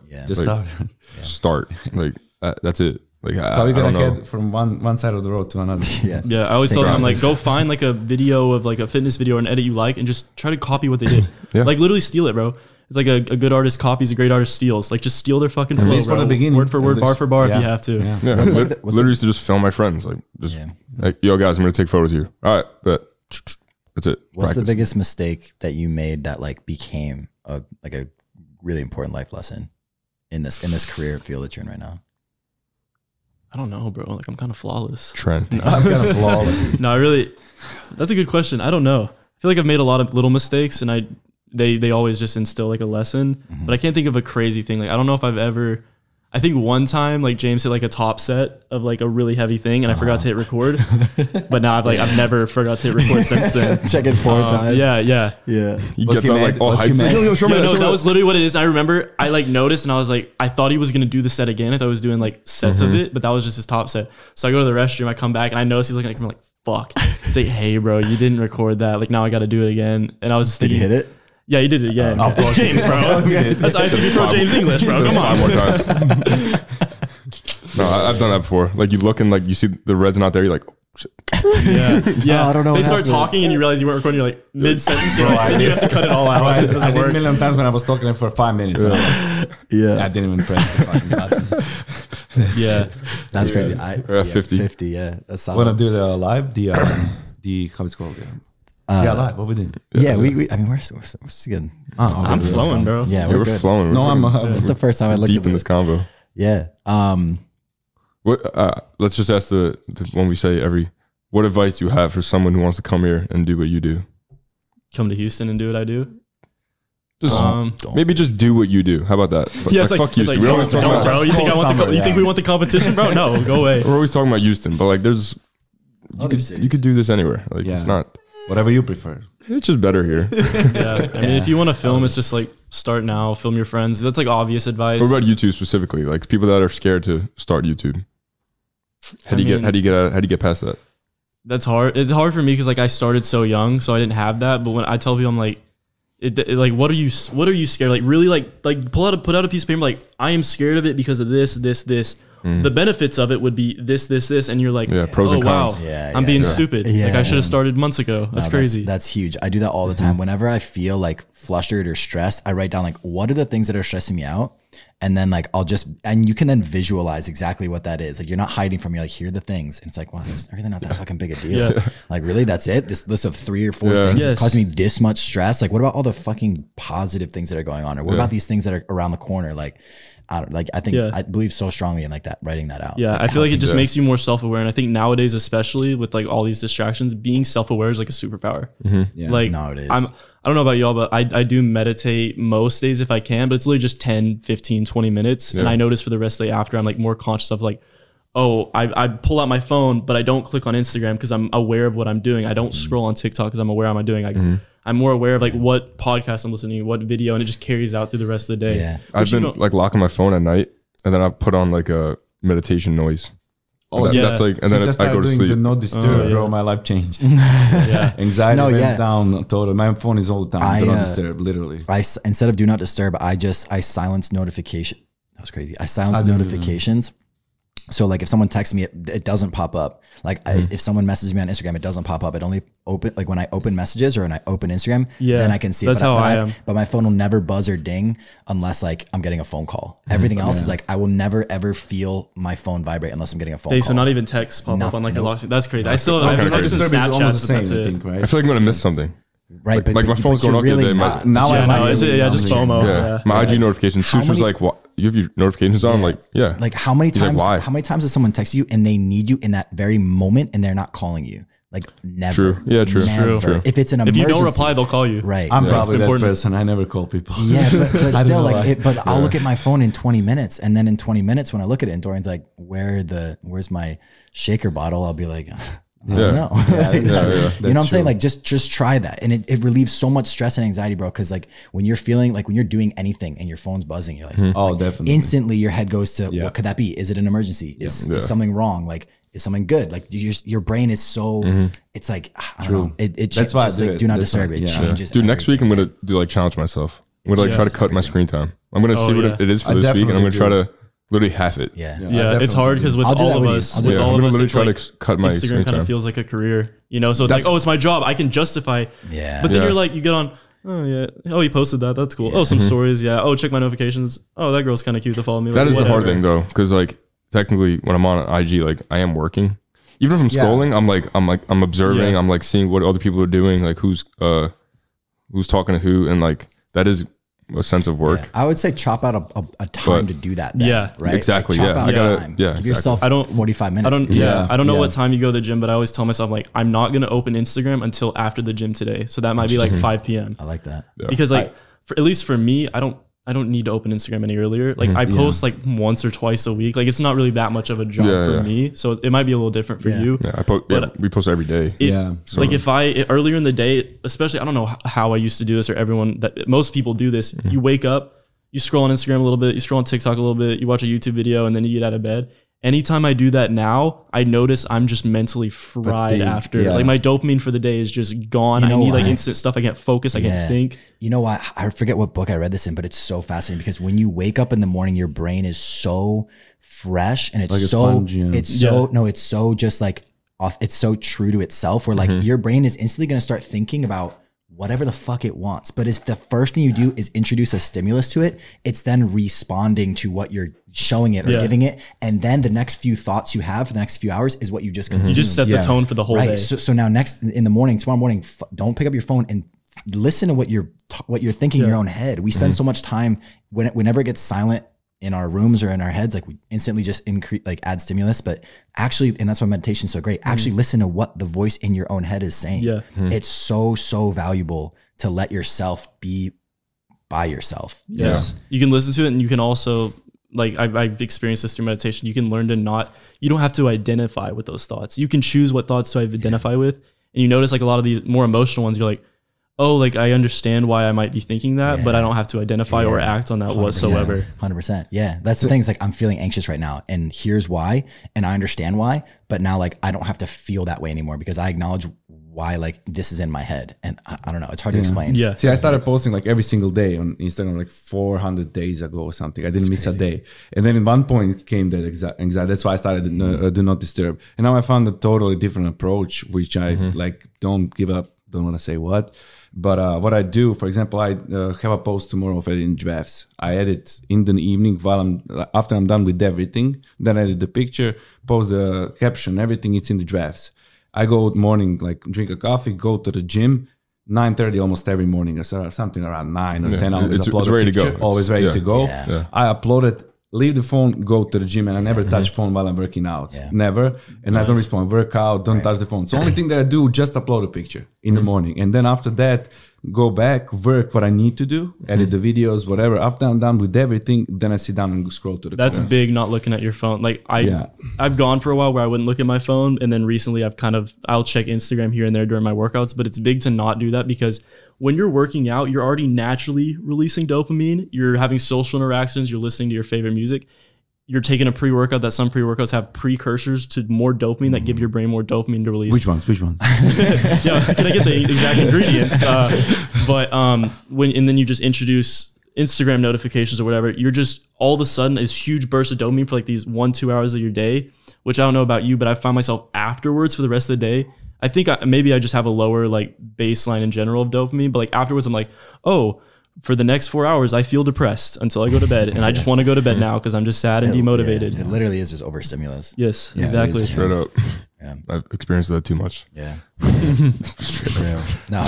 Yeah. Just like, start. Like that's it. Like how you gonna head from one side of the road to another? I always tell them like, go find like a video of like a fitness video or an edit you like, and just try to copy what they did. Like literally steal it, bro. It's like a good artist copies, a great artist steals. Like just steal their fucking flow, for the beginning, word for word, bar for bar, if you have to. Literally used to just film my friends, like just like, yo guys, I'm gonna take photos of you. All right, but that's it. What's the biggest mistake that you made that like became a really important life lesson in this career field that you're in right now? I don't know, bro. Like I'm kind of flawless. Trent. No, I'm kind of flawless. No, I really. That's a good question. I don't know. I feel like I've made a lot of little mistakes, and they always just instill like a lesson. But I can't think of a crazy thing. Like I don't know if I've ever. I think one time like James hit like a top set of like a really heavy thing, and I forgot to hit record. But now I've never forgot to hit record since then. Check it 4 times. Yeah. He gets on like all hyped. That was literally what it is. I remember I like noticed, and I was like, I thought he was gonna do the set again. I thought he was doing like sets of it, but that was just his top set. So I go to the restroom, I come back, and I notice he's looking at me like, fuck. He's like, hey bro, you didn't record that. Like now I got to do it again. And I was thinking, did you hit it? Yeah, he did it again. Of course, James, bro. That's ITV Pro James English, bro. Come on. 5 more times. No, I've done that before. Like you look and like you see the red's not there. You're like, oh, shit. Yeah. I don't know. They start talking and you realize you weren't recording. You're like mid sentence, and you have to cut it all out. I It doesn't did work. a million times when I was talking for 5 minutes. I didn't even press the fucking button. Yeah, that's crazy. We're at 50. 50. Yeah, that's solid. Want to do the live? The how it's called? Yeah, live. What we doing? Yeah, we I mean, we're good. I'm flowing, bro. Yeah, we're flowing. It's the first time I looked deep in this convo. Yeah. What? Let's just ask the when we say every. What advice do you have for someone who wants to come here and do what you do? Come to Houston and do what I do. Just maybe just do what you do. How about that? Yeah, like, fuck Houston. We always talk about, bro. You think we want the competition, bro? No, go away. We're always talking about Houston, but like, there's you could do this anywhere. Like, it's not whatever you prefer. It's just better here. Yeah, I mean, if you want to film, it's just like start now. Film your friends. That's like obvious advice. What about YouTube specifically? Like people that are scared to start YouTube. How do you get past that? That's hard. It's hard for me because like I started so young, so I didn't have that. But when I tell people, I'm like, like, what are you scared? Like really, like put out a piece of paper. Like I am scared of it because of this. The benefits of it would be this, and you're like, pros and cons. Wow, I'm being stupid. Like I should have started months ago. That's crazy. That's huge. I do that all the time. Whenever I feel like flustered or stressed, I write down like, what are the things that are stressing me out? And then like, and you can then visualize exactly what that is. Like you're not hiding from me, like, here are the things. And it's like, wow, it's really not that fucking big a deal. Like really, that's it? This list of 3 or 4 things is causing me this much stress. Like what about all the fucking positive things that are going on? Or what about these things that are around the corner? Like, I believe so strongly in like that, writing that out. Yeah. Like, I feel like it just makes you more self-aware. And I think nowadays, especially with like all these distractions, being self-aware is like a superpower. Yeah, like no, it is. I don't know about y'all, but I do meditate most days if I can, but it's literally just 10, 15, 20 minutes. And I notice for the rest of the day after, I'm like more conscious of like, oh, I pull out my phone, but I don't click on Instagram because I'm aware of what I'm doing. I don't scroll on TikTok because I'm aware of what I'm doing. I'm more aware of like what podcast I'm listening to, what video, and it just carries out through the rest of the day. Yeah. I've been like locking my phone at night and then I put on like a meditation noise. That's like, and then I go to sleep. Do not disturb, bro. My life changed. Anxiety went down totally. My phone is all the time. Do not disturb, literally. Instead of do not disturb, I silence notification. That was crazy. I silence notifications. So like if someone texts me, it doesn't pop up. Like if someone messages me on Instagram, it doesn't pop up. It only open like when I open messages or when I open Instagram, then I can see it. That's how I am. But my phone will never buzz or ding unless like I'm getting a phone call. Everything else is like I will never ever feel my phone vibrate unless I'm getting a phone call. So not even texts pop up on like a lock. That's crazy. I still have texts and Snapchats, but that's it. I feel like I'm gonna miss something. Right, like my phone's going off the other day. Just FOMO. Yeah, my IG notifications. Susha's like, "What? You have your notifications on?" I'm like, "Yeah." Like how many times? Like, why? How many times does someone text you and they need you in that very moment and they're not calling you? Like never. True. Yeah. True. Never. True. If it's an emergency, if you don't reply, they'll call you. Right. I'm probably that person. I never call people. Yeah, but still, like, but I'll look at my phone in 20 minutes, and then in 20 minutes when I look at it, and Dorian's like, "Where's my shaker bottle?" I'll be like, I don't know. You know what I'm saying? Like just try that. And it relieves so much stress and anxiety, bro. Cause like when you're feeling like when you're doing anything and your phone's buzzing, you're like, oh, definitely. Instantly your head goes to, what could that be? Is it an emergency? Is something wrong? Like, is something good? Like your brain is so, it's like, I don't know. That's why just like, do not disturb. It changes. Dude, next week I'm going to do like challenge myself. I'm going to like try to cut my screen time. I'm going to see what it is for this week. And I'm going to try to literally half it. Yeah, it's hard because with all of us, I'm literally trying to cut my Instagram kind of feels like a career, you know. So it's like, oh, it's my job. I can justify. Yeah. But then you're like, you get on. Oh yeah. Oh, he posted that. That's cool. Oh, some stories. Yeah. Oh, check my notifications. Oh, that girl's kind of cute to follow me. That is the hard thing though, because like technically when I'm on IG, like I am working. Even if I'm scrolling, I'm observing. I'm like seeing what other people are doing, like who's talking to who, and like that is a sense of work. I would say chop out a time to do that. Then, right? Exactly. Like, chop out time. Give yourself 45 minutes. I don't know what time you go to the gym, but I always tell myself like I'm not gonna open Instagram until after the gym today. So that might be like 5 p.m. I like that because like at least for me, I don't need to open Instagram any earlier. Like I post like once or twice a week. Like it's not really that much of a job for me. So it might be a little different for you. Yeah, we post every day. So like if earlier in the day, especially, I don't know how I used to do this or most people do this. You wake up, you scroll on Instagram a little bit, you scroll on TikTok a little bit, you watch a YouTube video, and then you get out of bed. Anytime I do that now, I notice I'm just mentally fried after. Like my dopamine for the day is just gone. I need like instant stuff. I can't focus. I can't think. You know what? I forget what book I read this in, but it's so fascinating because when you wake up in the morning, your brain is so fresh and it's like it's so just like off. It's so true to itself where like your brain is instantly going to start thinking about whatever the fuck it wants. But if the first thing you do is introduce a stimulus to it, it's then responding to what you're showing it or giving it. And then the next few thoughts you have for the next few hours is what you just consume. You just set the tone for the whole day. So now in the morning, tomorrow morning, don't pick up your phone and listen to what you're thinking in your own head. We spend so much time whenever it gets silent in our rooms or in our heads, like we instantly just add stimulus, but actually, and that's why meditation is so great. Actually listen to what the voice in your own head is saying. Yeah. It's so valuable to let yourself be by yourself. Yes. Yeah. You can listen to it, and you can also, like I've experienced this through meditation. You can learn to you don't have to identify with those thoughts. You can choose what thoughts to identify with. And you notice like a lot of these more emotional ones, you're like, oh, like I understand why I might be thinking that, but I don't have to identify or act on that 100%, whatsoever. 100%. Yeah. That's the thing. It's like, I'm feeling anxious right now and here's why. And I understand why, but now like, I don't have to feel that way anymore because I acknowledge why like this is in my head. And I don't know. It's hard to explain. Yeah. See, I started posting like every single day on Instagram, like 400 days ago or something. I didn't miss a day. And then at one point it came that anxiety. That's why I started do not disturb. And now I found a totally different approach, which I like, don't give up. Don't want to say what, but what I do, for example, I have a post tomorrow of editing drafts. I edit in the evening after I'm done with everything. Then I edit the picture, post the caption, everything. It's in the drafts. I go morning, like drink a coffee, go to the gym, 9:30 almost every morning, or something around 9 or 10. I always upload it's ready to go. Always ready to go. Yeah. I upload it. Leave the phone, go to the gym, and I never touch phone while I'm working out. Never. And I don't respond. Work out, don't touch the phone. So only thing that I do, just upload a picture in the morning. And then after that, go back, work what I need to do, edit the videos, whatever. After I'm done with everything, then I sit down and scroll to the That's comments. Big, not looking at your phone. Like I've gone for a while where I wouldn't look at my phone. And then recently I'll check Instagram here and there during my workouts, but it's big to not do that because when you're working out, you're already naturally releasing dopamine. You're having social interactions. You're listening to your favorite music. You're taking a pre-workout that some pre-workouts have precursors to more dopamine that give your brain more dopamine to release. Which ones? Yeah, can I get the exact ingredients? And then you just introduce Instagram notifications or whatever, you're just all of a sudden this huge burst of dopamine for like these 1-2 hours of your day, which I don't know about you, but I find myself afterwards for the rest of the day. I think maybe I just have a lower like baseline in general of dopamine, but like afterwards I'm like, oh, for the next 4 hours, I feel depressed until I go to bed. And I just want to go to bed now because I'm just sad and demotivated. It literally is just overstimulus. Yes, exactly. Straight up. Yeah. I've experienced that too much. Yeah. No,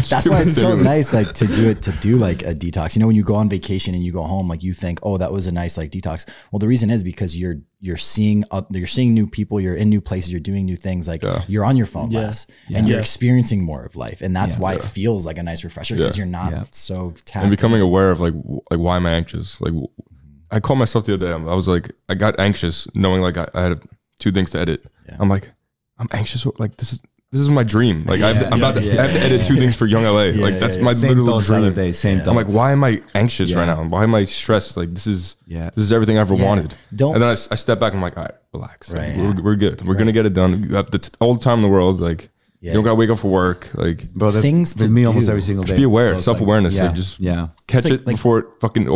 That's why it's so nice, like to do like a detox. You know, when you go on vacation and you go home, like you think, oh, that was a nice like detox. Well, the reason is because you're seeing new people, you're in new places, you're doing new things. Like you're on your phone less, and you're experiencing more of life, and that's why it feels like a nice refresher because you're not so tapped. And becoming aware of like why am I anxious? Like I called myself the other day. I was like, I got anxious knowing like I had 2 things to edit. I'm like, I'm anxious. Like this is my dream. Like I have to edit 2 things for Young LA. Like that's my literal dream. I'm like, why am I anxious right now? Why am I stressed? Like this is everything I ever wanted. And then I step back and I'm like, all right, relax. Like, we're good. We're gonna get it done. You have all the time in the world. Like you don't gotta wake up for work. Like bro, things with me almost every single day. Just be aware, self-awareness. Like just catch it before it fucking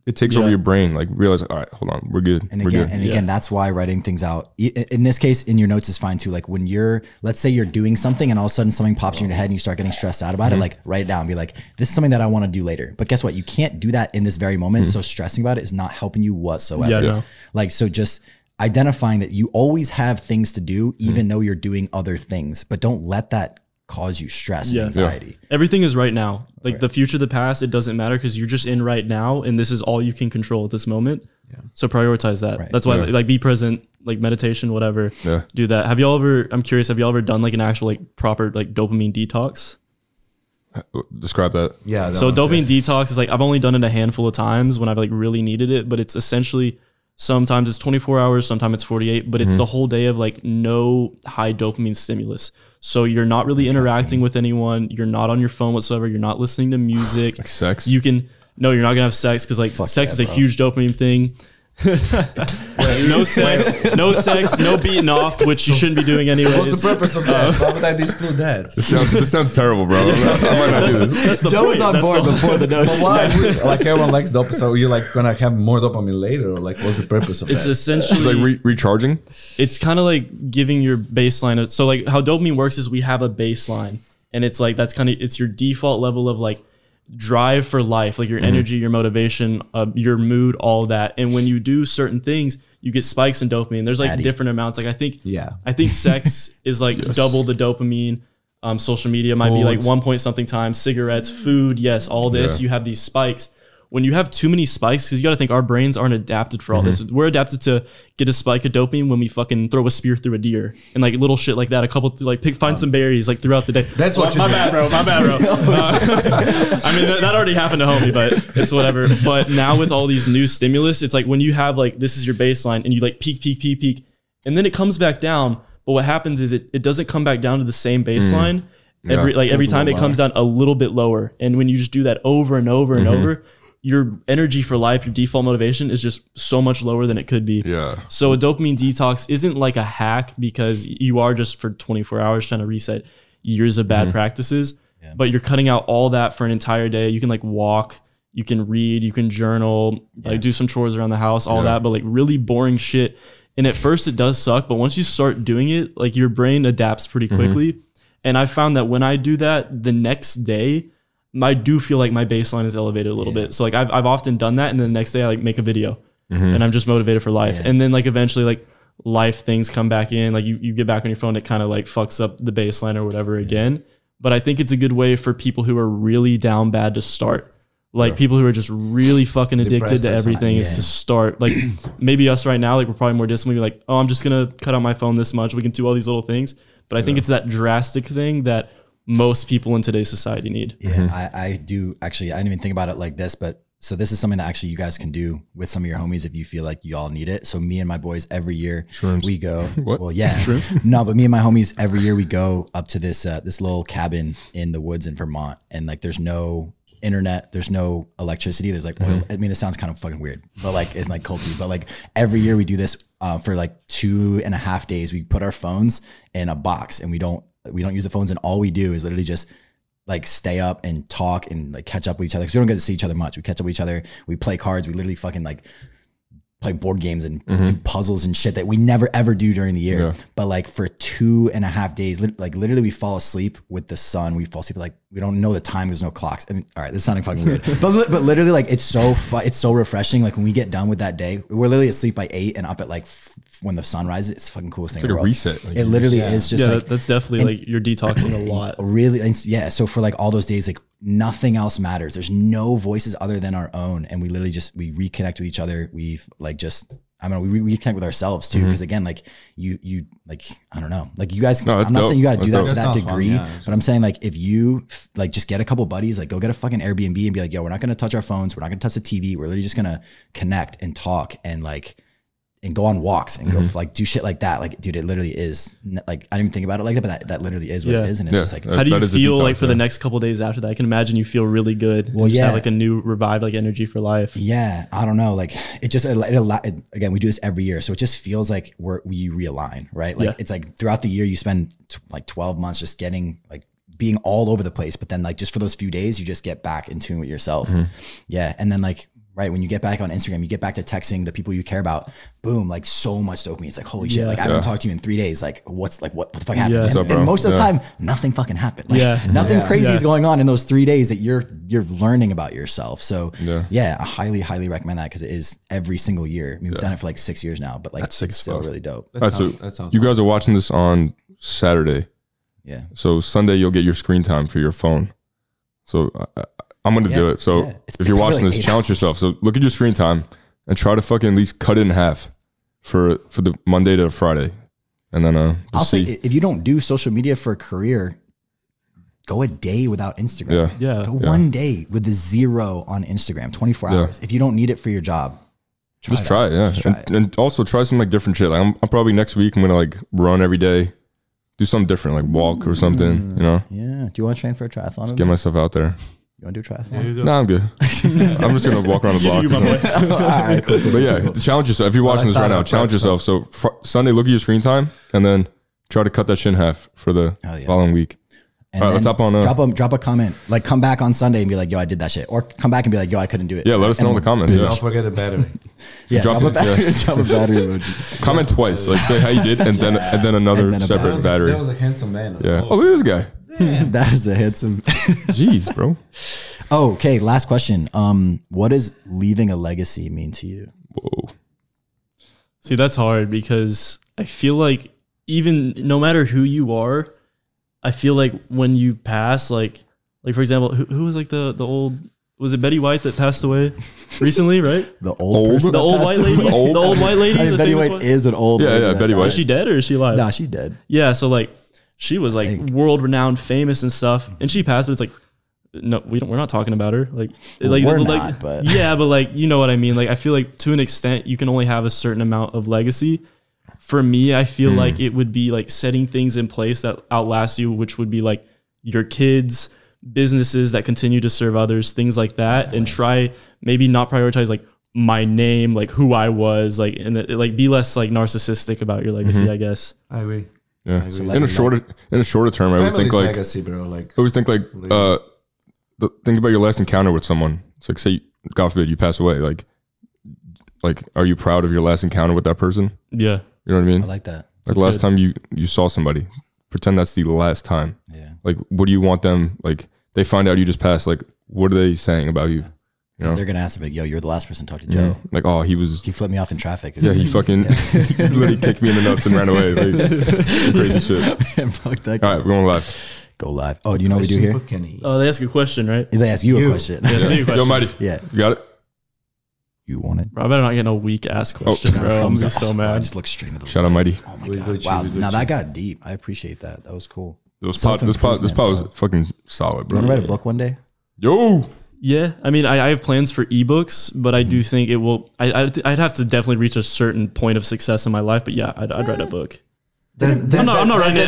it takes over your brain. Like realize, all right, hold on, we're good. And again, that's why writing things out, in this case, in your notes is fine too. Like when let's say you're doing something and all of a sudden something pops in your head and you start getting stressed out about it, like write it down and be like, this is something that I want to do later. But guess what? You can't do that in this very moment. So stressing about it is not helping you whatsoever. Like, so just identifying that you always have things to do, even though you're doing other things, but don't let that cause you stress and anxiety. Everything is right now. Like the future, the past, it doesn't matter because you're just in right now and this is all you can control at this moment. So prioritize that. That's why like be present, like meditation, whatever. Do that. I'm curious, have y'all ever done like an actual like proper like dopamine detox? Describe that. So dopamine detox is like, I've only done it a handful of times when I've like really needed it, but it's essentially sometimes it's 24 hours, sometimes it's 48, but it's the whole day of like no high dopamine stimulus. So you're not really interacting with anyone. You're not on your phone whatsoever. You're not listening to music. Like sex? You're not gonna have sex because like sex is a huge dopamine thing. No sex, no beating off, which you shouldn't be doing anyways. So what's the purpose of that? Why would I exclude that? This sounds terrible, bro. I might not do this. Joe was on board before the no. Why? Like everyone likes dopamine, so you're like gonna have more dopamine later, or like what's the purpose of that? It's essentially like recharging. It's kind of like giving your baseline. So like how dopamine works is we have a baseline. And it's like, that's kind of, it's your default level of like drive for life, like your energy, your motivation, your mood, all that. And when you do certain things, you get spikes in dopamine. There's like different amounts. Like I think sex is like double the dopamine. Social media might be like 1 point something times, cigarettes, food. Yes. All this, you have these spikes. When you have too many spikes, because you got to think our brains aren't adapted for all this. We're adapted to get a spike of dopamine when we fucking throw a spear through a deer and like little shit like that. A couple, like find some berries like throughout the day. That's what my bad, bro. My bad, bro. I mean, that already happened to homie, but it's whatever. But now with all these new stimulus, it's like when you have like, this is your baseline and you like peak, and then it comes back down. But what happens is it doesn't come back down to the same baseline. Every time it comes down a little bit lower. And when you just do that over and over and over, your energy for life, your default motivation is just so much lower than it could be. Yeah. So a dopamine detox isn't like a hack because you are just for 24 hours trying to reset years of bad practices, but you're cutting out all that for an entire day. You can like walk, you can read, you can journal, like do some chores around the house, all that, but like really boring shit. And at first it does suck, but once you start doing it, like your brain adapts pretty quickly. And I found that when I do that the next day, I do feel like my baseline is elevated a little bit. So like I've often done that. And then the next day I like make a video and I'm just motivated for life. And then like eventually like life things come back in, like you get back on your phone, it kind of like fucks up the baseline or whatever again. But I think it's a good way for people who are really down bad to start. Like people who are just really fucking addicted to everything is to start. Like maybe us right now, like we're probably more disciplined. We're like, oh, I'm just going to cut out my phone this much. We can do all these little things. But I think it's that drastic thing that most people in today's society need. Yeah, I do actually. I didn't even think about it like this, but so this is something that actually you guys can do with some of your homies if you feel like you all need it. So me and my boys every year we go. Well, yeah, no, but me and my homies every year we go up to this this little cabin in the woods in Vermont, and like there's no internet, there's no electricity, there's like oil. I mean, this sounds kind of fucking weird, but like it's like culty. But like every year we do this for like 2.5 days. We put our phones in a box and we don't use the phones, and all we do is literally just like stay up and talk and like catch up with each other, because we don't get to see each other much. We catch up with each other, we play cards, we literally fucking like play board games and do puzzles and shit that we never ever do during the year. But like for 2.5 days, like literally we fall asleep with the sun. We fall asleep like we don't know the time. There's no clocks. I mean, all right, this is sounding fucking weird, but literally like it's so refreshing. Like when we get done with that day, we're literally asleep by 8 and up at like when the sun rises. It's the fucking coolest thing. It's like a reset. Like it literally is just like, that's definitely like you're detoxing a lot. Really, yeah. So for like all those days, like nothing else matters. There's no voices other than our own, and we literally just we reconnect with each other. We've like just I don't know, we reconnect with ourselves too, because again, like you like I don't know, like you guys. No, I'm not saying you got to do that to that degree, but I'm saying like if you like just get a couple buddies, like go get a fucking Airbnb and be like, yo, we're not gonna touch our phones, we're not gonna touch the TV, we're literally just gonna connect and talk and like. And go on walks and go like do shit like that. Like, dude, it literally is like, I didn't even think about it like that, but that literally is what it is. And it's just like, how do you feel like for the next couple of days after that? I can imagine you feel really good. Well, you just have like a new revived like energy for life. Yeah. I don't know. Like it just, again, we do this every year. So it just feels like we realign, right? Like it's like throughout the year you spend like 12 months just getting like being all over the place. But then like just for those few days, you just get back in tune with yourself. Yeah. And then like, right, when you get back on Instagram, you get back to texting the people you care about, boom, like so much dopamine. It's like, holy shit, like I haven't talked to you in 3 days. Like what the fuck happened? And most of the time, nothing fucking happened. Like nothing crazy is going on in those 3 days that you're learning about yourself. So I highly recommend that, because it is every single year. I mean, we've done it for like 6 years now, but like it's still really dope. That's you guys are watching this on Saturday. Yeah. So Sunday you'll get your screen time for your phone. So I'm going to do it. So if you're watching this, challenge yourself. So look at your screen time and try to fucking at least cut it in half for the Monday to Friday. And then I'll say if you don't do social media for a career, go a day without Instagram. Go 1 day with the 0 on Instagram, 24 hours. If you don't need it for your job, try it. And also try some like different shit. Like I'm probably next week, I'm going to like run every day, do something different, like walk or something, you know? Yeah. Do you want to train for a triathlon? Just get myself out there. You want to do a triathlon? No, I'm good. I'm just going to walk around the block. All right, cool. But yeah, challenge yourself. If you're watching this right now, challenge yourself. So Sunday, look at your screen time and then try to cut that shit in half for the following week. And all right, let's hop on. Drop a comment. Like come back on Sunday and be like, yo, I did that shit. Or come back and be like, yo, I couldn't do it. Yeah, let us know in the comments. Don't forget the battery. Drop a battery emoji. Comment twice. Like say how you did and then another separate battery. That was a handsome man. Yeah. Oh, look at this guy. That is a handsome. Jeez, bro. Oh, okay. Last question. What does leaving a legacy mean to you? Whoa. See, that's hard because I feel like even no matter who you are, I feel like when you pass, like for example, who was like the old, was it Betty White that passed away recently, right? The old white lady? The old white lady? I mean, Betty White is an old lady. Yeah, Betty White. Is she dead or is she alive? Nah, she's dead. Yeah, so like she was like world renowned, famous and stuff, and she passed, but it's like, no, we're not talking about her. Like, we're not, but yeah, but like, you know what I mean? Like, I feel like to an extent, you can only have a certain amount of legacy. For me, I feel like it would be like setting things in place that outlast you, which would be like your kids, businesses that continue to serve others, things like that. Definitely. And try maybe not prioritize like my name, like who I was, like, and like be less like narcissistic about your legacy, I guess. I agree. Yeah. I agree. So like in a shorter term, I always think like legacy, bro. Like, I always think like think about your last encounter with someone. It's like, say, God forbid, you pass away. Like, are you proud of your last encounter with that person? Yeah. You know what I mean? I like that. Like last time you saw somebody, pretend that's the last time. Yeah. Like, what do you want them, like, they find out you just passed, like, what are they saying about you? You know? They're going to ask me, like, yo, you're the last person to talk to Joe. Like, oh, he flipped me off in traffic. Yeah, he fucking he literally kicked me in the nuts and ran away. Like, some crazy shit. Fuck that. All right, we're going live. Go live. Oh, do you know what we do here? Oh, they ask a question, right? They ask you a question. They ask me a question. Yo, Mighty. Yeah. You got it? You want it? Bro, I better not get no weak ass question, bro. I'm gonna be so mad. I just look straight into the Shout out Mighty. Oh my God. Wow. Now that got deep. I appreciate that. That was cool. This pod was fucking solid, bro. You want to write a book one day? Yo. Yeah, I mean, I have plans for ebooks, but I do think it will. I'd have to definitely reach a certain point of success in my life. But yeah, I'd write a book. I'm not writing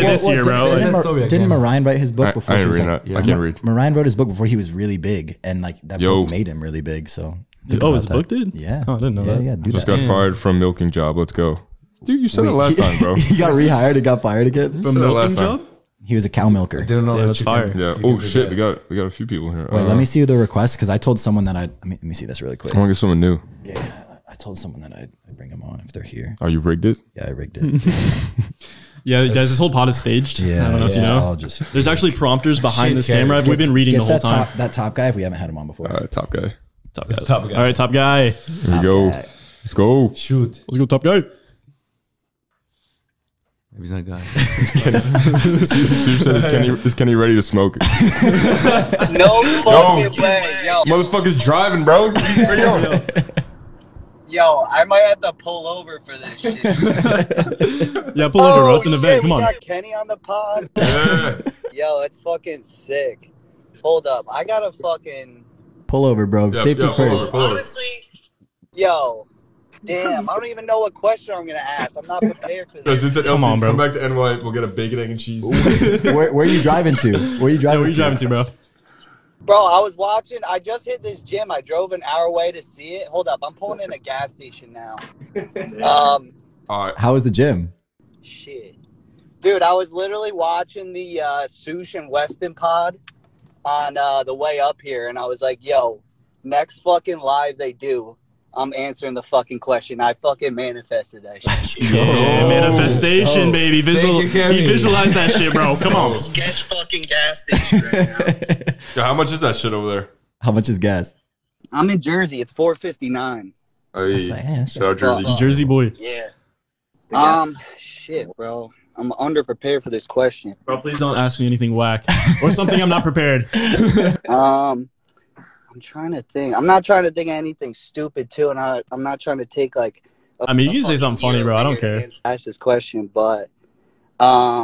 it this year, bro. Didn't Mariah write his book before? I ain't reading that. I can't read. Mariah wrote his book before he was really big, and like that book made him really big. So. Oh, his book did? Yeah. Oh, I didn't know that. Yeah, just got fired from milking job. Let's go. Dude, you said that last time, bro. He got rehired and got fired again? From milking job? He was a cow milker. I didn't know that's fire. Yeah. Oh, shit. We got a few people here. Wait, let me see the request, because I told someone that let me see this really quick. I want to get someone new. Yeah, I told someone that I'd bring them on if they're here. Oh, you rigged it? Yeah, I rigged it. Yeah, guys, this whole pod is staged. Yeah, I don't know if you know. There's actually prompters behind this camera. We've been reading the whole time. That top guy, if we haven't had him on before. All right, top guy. Top guy. All right, top guy. Here we go. Let's go. Shoot. Let's go, top guy. Maybe he's not a guy. Steve said, is Kenny ready to smoke? No fucking way. Yo. Motherfucker's driving, bro. Where you going? Yo, I might have to pull over for this shit. Yeah, pull over, bro. It's an event. Come on. We got Kenny on the pod. Yeah. Yo, it's fucking sick. Hold up. I gotta fucking... Pull over, bro. Safety first. Pull over. Honestly, yo, damn, I don't even know what question I'm gonna ask. I'm not prepared for this. Come on, bro. Come back to NY. We'll get a bacon, egg, and cheese. Where are you driving to? Where are you driving to, bro? Bro, I was watching. I just hit this gym. I drove an hour away to see it. Hold up. I'm pulling in a gas station now. All right. How was the gym? Shit. Dude, I was literally watching the Sush and Weston pod on the way up here, and I was like, yo, next fucking live they do, I'm answering the fucking question. I fucking manifested that shit. Yeah, manifestation, baby. He visualized that shit, bro. Come on. Sketch fucking gas station right now. Yeah, how much is that shit over there? How much is gas? I'm in Jersey. It's $4.59. Shout out Jersey. Jersey boy. Yeah. Shit, bro. I'm underprepared for this question. Bro, please don't ask me anything whack or something I'm not prepared. I'm trying to think. I'm not trying to think of anything stupid too, and I'm not trying to take like. I mean, you can say something funny, bro. I don't care. Ask this question, but fuck.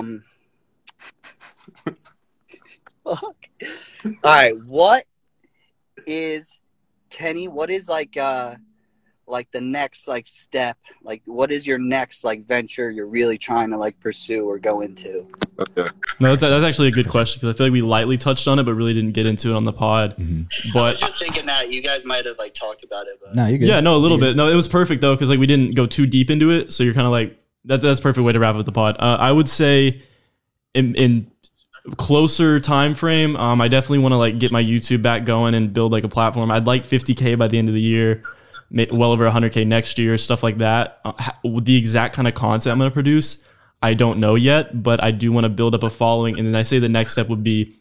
All right, what is Kenny? What is like the next like step? Like, what is your next like venture you're really trying to like pursue or go into? Okay. No, that's actually a good question, because I feel like we lightly touched on it, but really didn't get into it on the pod. But I was just thinking that you guys might have like talked about it. But... No, you're good. Yeah, no, a little bit. No, it was perfect though, because like we didn't go too deep into it, so you're kind of like that's a perfect way to wrap up the pod. I would say in closer time frame, I definitely want to like get my YouTube back going and build like a platform. I'd like 50K by the end of the year. Well over 100K next year, stuff like that. The exact kind of content I'm going to produce, I don't know yet, but I do want to build up a following. And then I say the next step would be,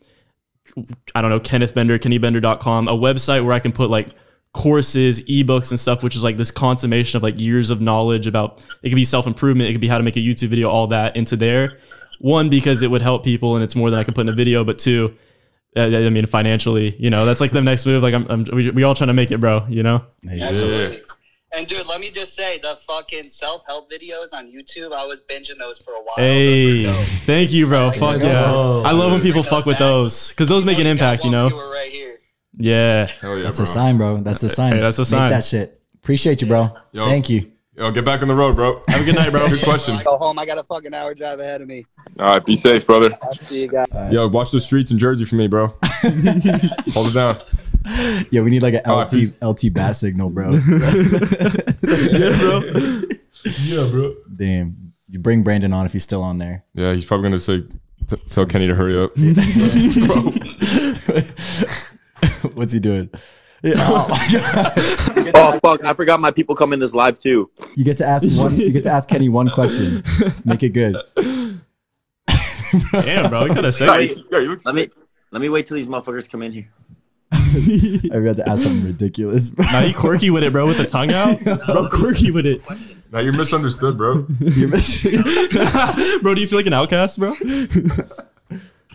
I don't know, KennethBender.com, a website where I can put like courses, ebooks and stuff, which is like this consummation of like years of knowledge about, it could be self-improvement, it could be how to make a YouTube video, all that into there. One, because it would help people and it's more than I can put in a video, but two, I mean, financially, you know, that's like the next move. Like we all trying to make it, bro, you know? Absolutely. And dude, let me just say, the fucking self-help videos on YouTube, I was binging those for a while. Hey, thank you, bro. Fuck yeah. I love when people fuck with those, because those make an impact, you know? Right here. Yeah. Hell yeah, that's bro. a sign, bro. That's the sign. Hey, that's a sign. Make that shit. Appreciate you, bro. Yo. Thank you. Yo, get back on the road, bro. Have a good night, bro. Good question. Go home. I got a fucking hour drive ahead of me. All right, be safe, brother. I'll see you guys. Yo, watch the streets in Jersey for me, bro. Hold it down. Yeah, we need like an LT bat signal, bro. Yeah, bro. Yeah, bro. Damn. You bring Brandon on if he's still on there. Yeah, he's probably gonna say, tell Kenny to hurry up. Bro. What's he doing? Yeah. Oh, my God. Oh fuck! I forgot my people come in this live too. You get to ask one. You get to ask Kenny one question. Make it good. Damn, bro. You gotta say it. Let me wait till these motherfuckers come in here. I got to ask something ridiculous. Bro. Now you quirky with it, bro, with the tongue out. Bro, quirky with it. Now you're misunderstood, bro. Bro, do you feel like an outcast, bro?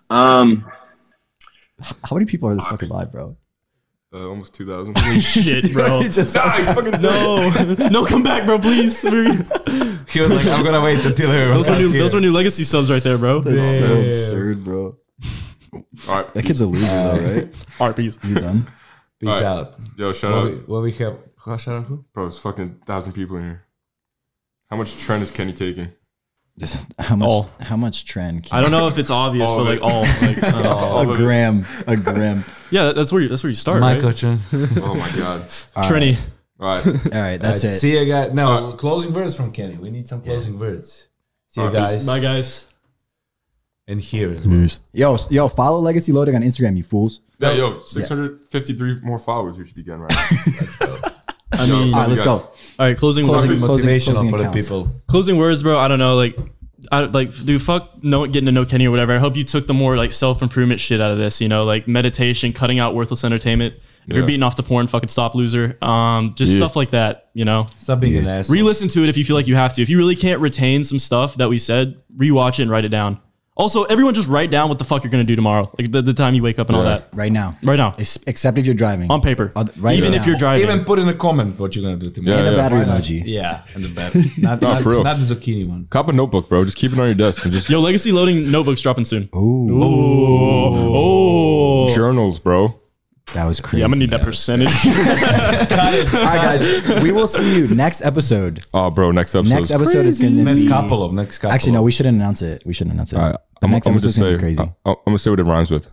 How many people are this fucking live, bro? Almost 2,000. Holy shit, bro. No, come back, bro, please. He was like, I'm gonna wait until those were new legacy subs right there, bro. That's so absurd, bro. All right. That kid's a loser, though, right? RPs. Is he done? Peace All right. out. Yo, shout out. What we have? Shout out who? Bro, it's fucking 1,000 people in here. How much trend is Kenny taking? Just how much trend? I don't know if it's obvious, but like all. Like, a gram. yeah, that's where you start, My right? coaching. Oh my God. Trini. All right. All right, that's it. See you guys. No, closing words from Kenny. We need some closing words. See you guys. Bye, guys. And here as well. Yo, follow Legacy Loading on Instagram, you fools. Yeah, yo, 653 more followers we should be getting right now. I mean, all right, let's go. All right, closing Motivational for the accounts. people. Closing words, bro. I don't know, dude, fuck getting to know Kenny or whatever. I hope you took the more like self-improvement shit out of this, you know, like meditation, cutting out worthless entertainment. If you're beating off to porn, fucking stop, loser. Just stuff like that, you know. Stop being an asshole. Re-listen to it if you feel like you have to. If you really can't retain some stuff that we said, rewatch it and write it down. Also, everyone just write down what the fuck you're gonna do tomorrow, like the time you wake up and all that. Right now. Except if you're driving. On paper. Even if you're driving. Even put in a comment what you're gonna do tomorrow. And a battery emoji. Yeah, and the battery. Not the zucchini one. Cop a notebook, bro. Just keep it on your desk and just. Yo, Legacy Loading notebooks dropping soon. Ooh. Journals, bro. That was crazy. Yeah, I'm gonna need that percentage. All right, guys. We will see you next episode. Oh, bro. Next episode. Next episode is gonna be Next couple. Actually, no. We shouldn't announce it. All right. I'm gonna say what it rhymes with.